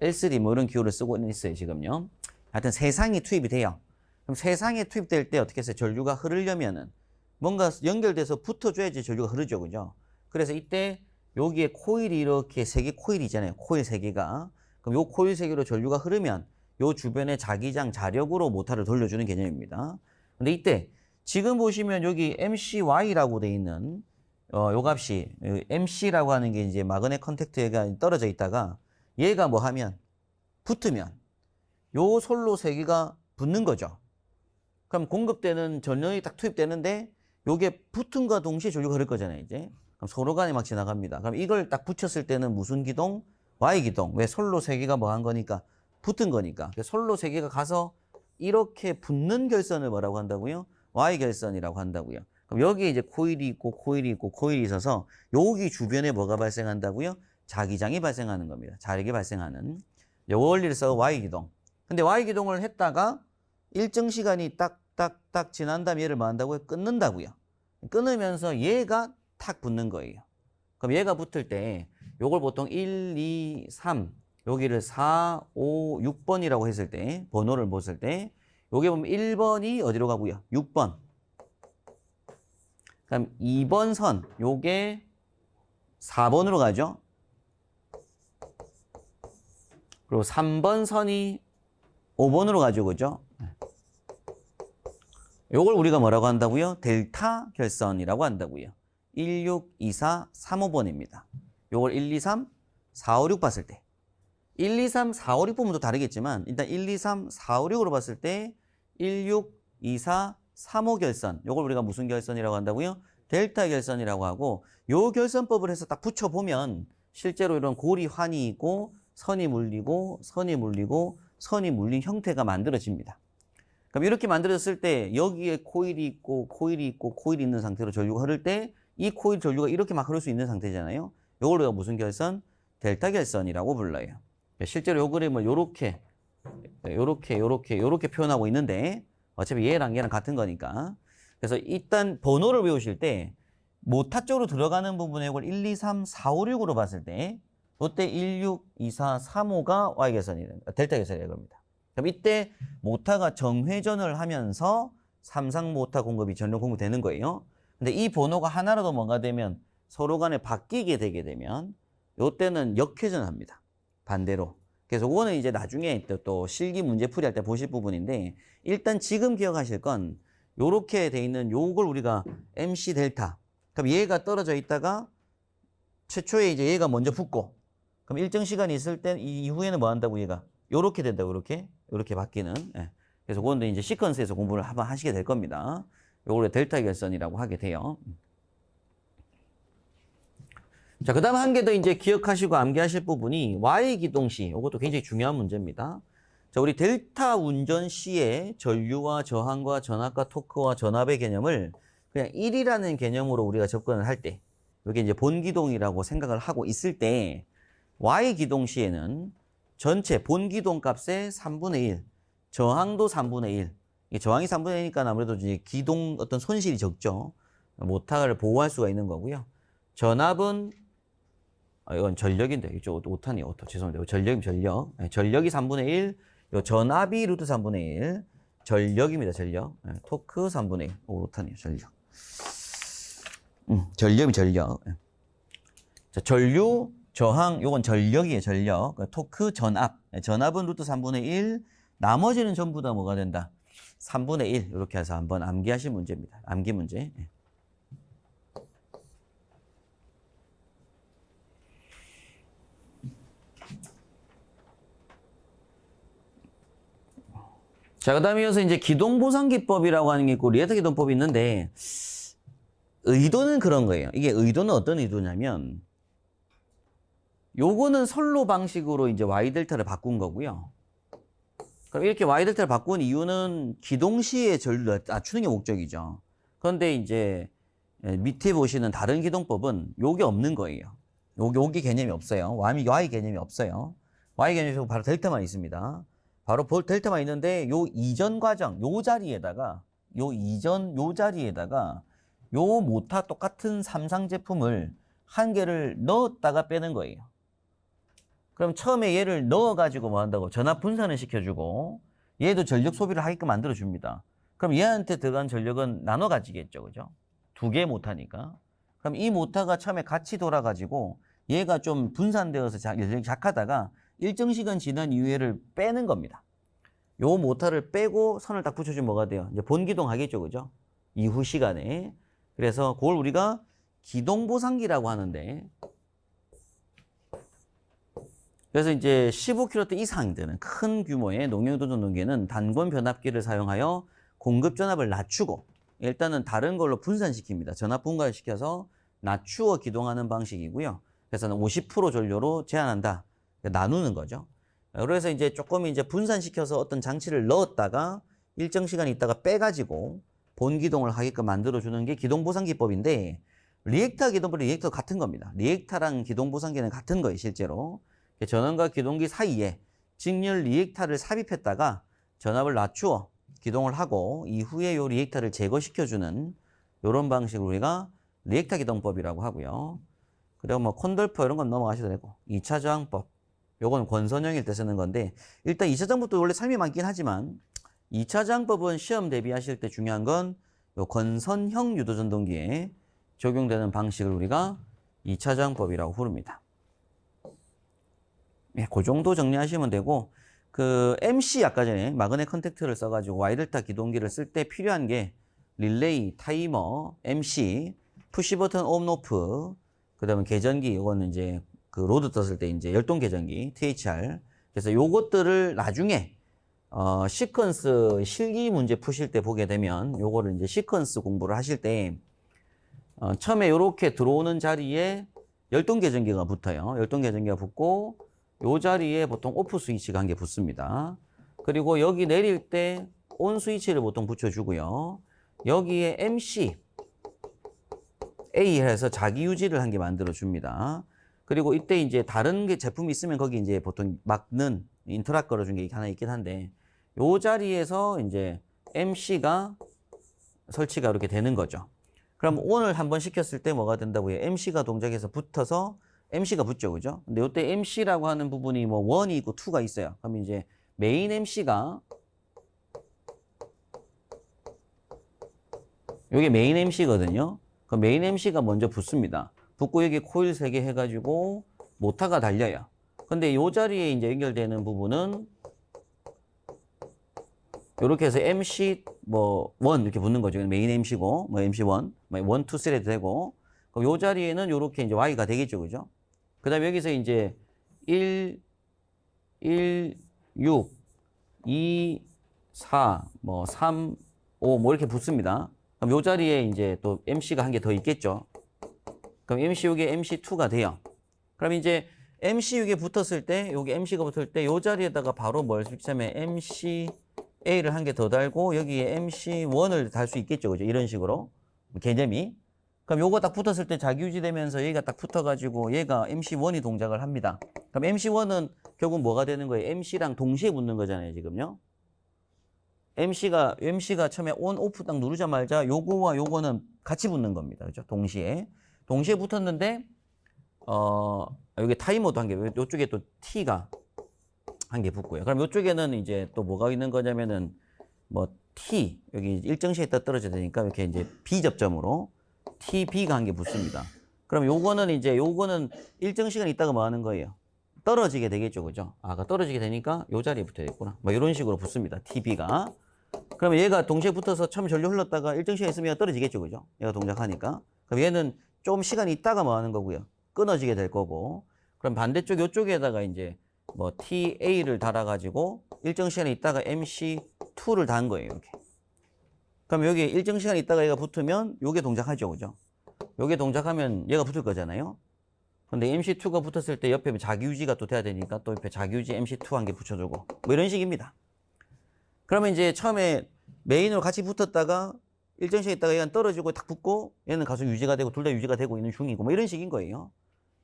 L3 뭐 이런 기호를 쓰고 있어요. 지금요. 하여튼 세 상이 투입이 돼요. 그럼 세 상이 투입될 때 어떻게 해서 전류가 흐르려면은 뭔가 연결돼서 붙어줘야지 전류가 흐르죠. 그죠? 그래서 이때 여기에 코일이 이렇게 3개 코일이 있잖아요. 코일 3개가. 그럼 요 코일 3개로 전류가 흐르면 요 주변에 자기장 자력으로 모터를 돌려주는 개념입니다. 근데 이때 지금 보시면 여기 MCY라고 돼 있는 요 값이 MC라고 하는 게 이제 마그넷 컨택트가 떨어져 있다가 얘가 뭐 하면 붙으면 요 솔로 3개가 붙는 거죠. 그럼 공급되는 전력이 딱 투입되는데 요게 붙음과 동시에 전류가 흐를 거잖아요, 이제. 그럼 서로 간에 막 지나갑니다. 그럼 이걸 딱 붙였을 때는 무슨 기동? Y 기동. 왜 솔로 3개가 뭐 한 거니까? 붙은 거니까. 솔로 3개가 가서 이렇게 붙는 결선을 뭐라고 한다고요? Y 결선이라고 한다고요. 그럼 여기에 이제 코일이 있고 코일이 있고 코일이 있어서 여기 주변에 뭐가 발생한다고요? 자기장이 발생하는 겁니다. 자력이 발생하는. 요 원리를 써 Y 기동. 근데 Y 기동을 했다가 일정 시간이 딱딱딱 지난 다음에 얘를 뭐 한다고요? 끊는다고요. 끊으면서 얘가 탁 붙는 거예요. 그럼 얘가 붙을 때 요걸 보통 1, 2, 3 여기를 4, 5, 6번이라고 했을 때 번호를 봤을 때 요게 보면 1번이 어디로 가고요? 6번. 그럼 2번 선 요게 4번으로 가죠. 그리고 3번 선이 5번으로 가죠. 그죠? 요걸 우리가 뭐라고 한다고요? 델타 결선이라고 한다고요. 1, 6, 2, 4, 3, 5번입니다. 요걸 1, 2, 3, 4, 5, 6 봤을 때 1, 2, 3, 4, 5, 6 보면 또 다르겠지만 일단 1, 2, 3, 4, 5, 6으로 봤을 때 1, 6, 2, 4, 3, 5 결선 요걸 우리가 무슨 결선이라고 한다고요? 델타 결선이라고 하고 요 결선법을 해서 딱 붙여보면 실제로 이런 고리 환이 있고 선이 물리고 선이 물리고 선이 물린 형태가 만들어집니다. 그럼 이렇게 만들어졌을 때 여기에 코일이 있고 코일이 있고 코일이 있는 상태로 전류가 흐를 때 이 코일 전류가 이렇게 막 흐를 수 있는 상태잖아요. 이걸 우리가 무슨 결선? 델타 결선이라고 불러요. 실제로 이 그림을 요렇게 표현하고 있는데 어차피 얘랑 얘랑 같은 거니까. 그래서 일단 번호를 외우실 때 모타 쪽으로 들어가는 부분에 이걸 1, 2, 3, 4, 5, 6으로 봤을 때 이때 1, 6, 2, 4, 3, 5가 Y 결선이 됩니다. 델타 결선이 됩니다. 그럼 이때 모타가 정회전을 하면서 삼상 모타 공급이 전력 공급되는 거예요. 근데 이 번호가 하나라도 뭔가 되면 서로 간에 바뀌게 되게 되면 이때는 역회전합니다. 반대로. 그래서 그거는 이제 나중에 또 실기 문제 풀이할 때 보실 부분인데 일단 지금 기억하실 건 요렇게 돼 있는 요걸 우리가 MC 델타. 그럼 얘가 떨어져 있다가 최초에 이제 얘가 먼저 붙고 그럼 일정 시간이 있을 때 이후에는 뭐 한다고 얘가 요렇게 된다고 요렇게 바뀌는. 예. 그래서 그건 이제 시퀀스에서 공부를 한번 하시게 될 겁니다. 요걸 델타 결선이라고 하게 돼요. 자, 그 다음 한 개 더 이제 기억하시고 암기하실 부분이 Y 기동시. 이것도 굉장히 중요한 문제입니다. 자, 우리 델타 운전 시에 전류와 저항과 전압과 토크와 전압의 개념을 그냥 1이라는 개념으로 우리가 접근을 할 때, 이게 이제 본기동이라고 생각을 하고 있을 때, Y 기동 시에는 전체 본기동 값의 3분의 1, 저항도 3분의 1. 저항이 3분의 1이니까 아무래도 이제 기동 어떤 손실이 적죠. 모타를 보호할 수가 있는 거고요. 전압은 이건 전력인데 이쪽 오탄이 오토 죄송합니다. 전력이 전력. 전력이 3분의 1, 요 전압이 루트 3분의 1. 전력입니다. 전력. 토크 3분의 1. 오탄이에요. 전력. 전력이 전력. 자, 전류, 저항, 요건 전력이에요. 전력. 토크, 전압. 전압은 루트 3분의 1. 나머지는 전부 다 뭐가 된다? 3분의 1. 이렇게 해서 한번 암기하실 문제입니다. 암기 문제. 자, 그 다음에 이어서 이제 기동보상기법이라고 하는 게 있고, 리에터 기동법이 있는데, 의도는 그런 거예요. 이게 의도는 어떤 의도냐면, 요거는 선로 방식으로 이제 Y-델타를 바꾼 거고요. 그럼 이렇게 Y-델타를 바꾼 이유는 기동시의 전류를 낮추는 게 목적이죠. 그런데 이제 밑에 보시는 다른 기동법은 요게 없는 거예요. 요게 개념이 없어요. Y 개념이 없어요. Y 개념이 바로 델타만 있습니다. 바로 델타만 있는데 요 이전 과정, 요 자리에다가 요 모타 똑같은 삼상 제품을 한 개를 넣었다가 빼는 거예요. 그럼 처음에 얘를 넣어가지고 뭐 한다고? 전압 분산을 시켜주고 얘도 전력 소비를 하게끔 만들어줍니다. 그럼 얘한테 들어간 전력은 나눠 가지겠죠. 그죠? 두 개 모타니까. 그럼 이 모타가 처음에 같이 돌아가지고 얘가 좀 분산되어서 전력이 작하다가 일정 시간 지난 이후에를 빼는 겁니다. 요 모타를 빼고 선을 딱 붙여주면 뭐가 돼요? 이제 본기동 하겠죠. 그죠? 이후 시간에. 그래서 그걸 우리가 기동보상기라고 하는데 그래서 이제 15kV 이상 되는 큰 규모의 농용도전동기에는 단권 변압기를 사용하여 공급 전압을 낮추고 일단은 다른 걸로 분산시킵니다. 전압 분갈시켜서 낮추어 기동하는 방식이고요. 그래서 50% 전류로 제한한다. 나누는 거죠. 그래서 이제 조금 이제 분산시켜서 어떤 장치를 넣었다가 일정 시간 있다가 빼가지고 본기동을 하게끔 만들어주는 게 기동보상기법인데 리액터 기동법이 리액터 같은 겁니다. 리액터랑 기동보상기는 같은 거예요, 실제로. 전원과 기동기 사이에 직렬 리액터를 삽입했다가 전압을 낮추어 기동을 하고 이후에 요 리액터를 제거시켜주는 이런 방식으로 우리가 리액터 기동법이라고 하고요. 그리고 뭐 콘돌퍼 이런 건 넘어가셔도 되고 2차 저항법 요건 권선형일 때 쓰는 건데 일단 2차 저항법도 원래 삶이 많긴 하지만 2차 저항법은 시험 대비하실 때 중요한 건 요 권선형 유도전동기에 적용되는 방식을 우리가 2차 저항법이라고 부릅니다. 예, 그 정도 정리하시면 되고, MC 아까 전에 마그넷 컨택트를 써가지고 Y델타 기동기를 쓸 때 필요한 게 릴레이, 타이머, MC, 푸시 버튼 온 오프, 그 다음에 계전기, 이거는 이제 로드 떴을 때 이제 열동 계전기, THR. 그래서 요것들을 나중에, 시퀀스 실기 문제 푸실 때 보게 되면 요거를 이제 시퀀스 공부를 하실 때, 처음에 요렇게 들어오는 자리에 열동 계전기가 붙어요. 열동 계전기가 붙고, 요 자리에 보통 오프 스위치가 한 개 붙습니다. 그리고 여기 내릴 때 온 스위치를 보통 붙여주고요. 여기에 MC, A 해서 자기 유지를 한 개 만들어줍니다. 그리고 이때 이제 다른 게 제품이 있으면 거기 이제 보통 막는 인터락 걸어준 게 하나 있긴 한데, 요 자리에서 이제 MC가 설치가 이렇게 되는 거죠. 그럼 ON을 한번 시켰을 때 뭐가 된다고요? MC가 동작해서 붙어서 MC가 붙죠, 그죠? 근데 이때 MC라고 하는 부분이 뭐 1이 있고 2가 있어요. 그럼 이제 메인 MC가 이게 메인 MC거든요. 그 메인 MC가 먼저 붙습니다. 붙고 여기 코일 3개 해가지고 모터가 달려요. 근데 이 자리에 이제 연결되는 부분은 이렇게 해서 MC 뭐 1 이렇게 붙는 거죠. 메인 MC고 뭐 MC1, 뭐 1, 2, 3도 되고. 그럼 이 자리에는 이렇게 이제 Y가 되겠죠, 그죠? 그다음에 여기서 이제 1, 6, 2, 4, 뭐 3, 5 뭐 이렇게 붙습니다. 그럼 이 자리에 이제 또 MC가 한 개 더 있겠죠. 그럼 MC6에 MC2가 돼요. 그럼 이제 MC6에 붙었을 때, 여기 MC가 붙을 때, 이 자리에다가 바로 뭘 설치하면 MCA를 한 개 더 달고, 여기에 MC1을 달 수 있겠죠. 그죠? 이런 식으로. 개념이. 그럼 요거 딱 붙었을 때 자기 유지되면서 얘가 딱 붙어가지고, 얘가 MC1이 동작을 합니다. 그럼 MC1은 결국 뭐가 되는 거예요? MC랑 동시에 붙는 거잖아요, 지금요. MC가 처음에 온, 오프 딱 누르자마자 요거와 요거는 같이 붙는 겁니다. 그죠? 동시에 붙었는데, 여기 타이머도 한 개, 요쪽에 또 T가 한 개 붙고요. 그럼 요쪽에는 이제 또 뭐가 있는 거냐면은, 뭐, T, 여기 일정 시에 있다 떨어져야 되니까 이렇게 이제 B 접점으로 TB가 한 개 붙습니다. 그럼 요거는 일정 시간 있다가 뭐 하는 거예요? 떨어지게 되겠죠. 그죠? 아까 떨어지게 되니까 요 자리에 붙어야 겠구나. 뭐 이런 식으로 붙습니다. TB가. 그러면 얘가 동시에 붙어서 처음 전류 흘렀다가 일정 시간 있으면 떨어지겠죠. 그죠? 얘가 동작하니까. 그럼 얘는 좀 시간이 있다가 뭐 하는 거고요? 끊어지게 될 거고. 그럼 반대쪽 요쪽에다가 이제 뭐 TA를 달아가지고 일정 시간이 있다가 MC2를 단 거예요. 이렇게. 그럼 여기 일정 시간 있다가 얘가 붙으면 요게 동작하죠. 그죠? 요게 동작하면 얘가 붙을 거잖아요. 근데 MC2가 붙었을 때 옆에 자기 유지가 또 돼야 되니까 또 옆에 자기 유지 MC2 한 개 붙여주고 뭐 이런 식입니다. 그러면 이제 처음에 메인으로 같이 붙었다가 일정 시간 있다가 얘는 떨어지고 딱 붙고 얘는 가속 유지가 되고 둘 다 유지가 되고 있는 중이고 뭐 이런 식인 거예요.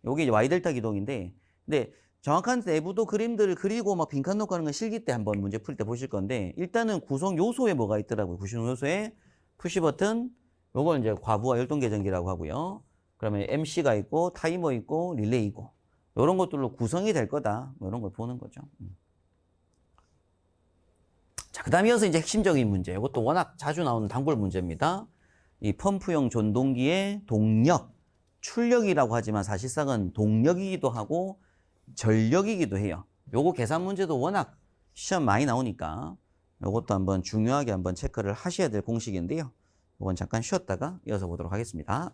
요게 이제 Y델타 기동인데, 근데 정확한 내부도 그림들을 그리고 막 빈칸 놓고 하는 건 실기 때 한번 문제 풀 때 보실 건데, 일단은 구성 요소에 뭐가 있더라고요. 구성 요소에 푸시 버튼, 요걸 이제 과부하 열동 계전기라고 하고요. 그러면 MC가 있고 타이머 있고 릴레이 있고 이런 것들로 구성이 될 거다. 뭐 이런 걸 보는 거죠. 자, 그 다음에 이어서 이제 핵심적인 문제. 이것도 워낙 자주 나오는 단골 문제입니다. 이 펌프용 전동기의 동력, 출력이라고 하지만 사실상은 동력이기도 하고 전력이기도 해요. 요거 계산 문제도 워낙 시험 많이 나오니까 요것도 한번 중요하게 한번 체크를 하셔야 될 공식인데요. 이건 잠깐 쉬었다가 이어서 보도록 하겠습니다.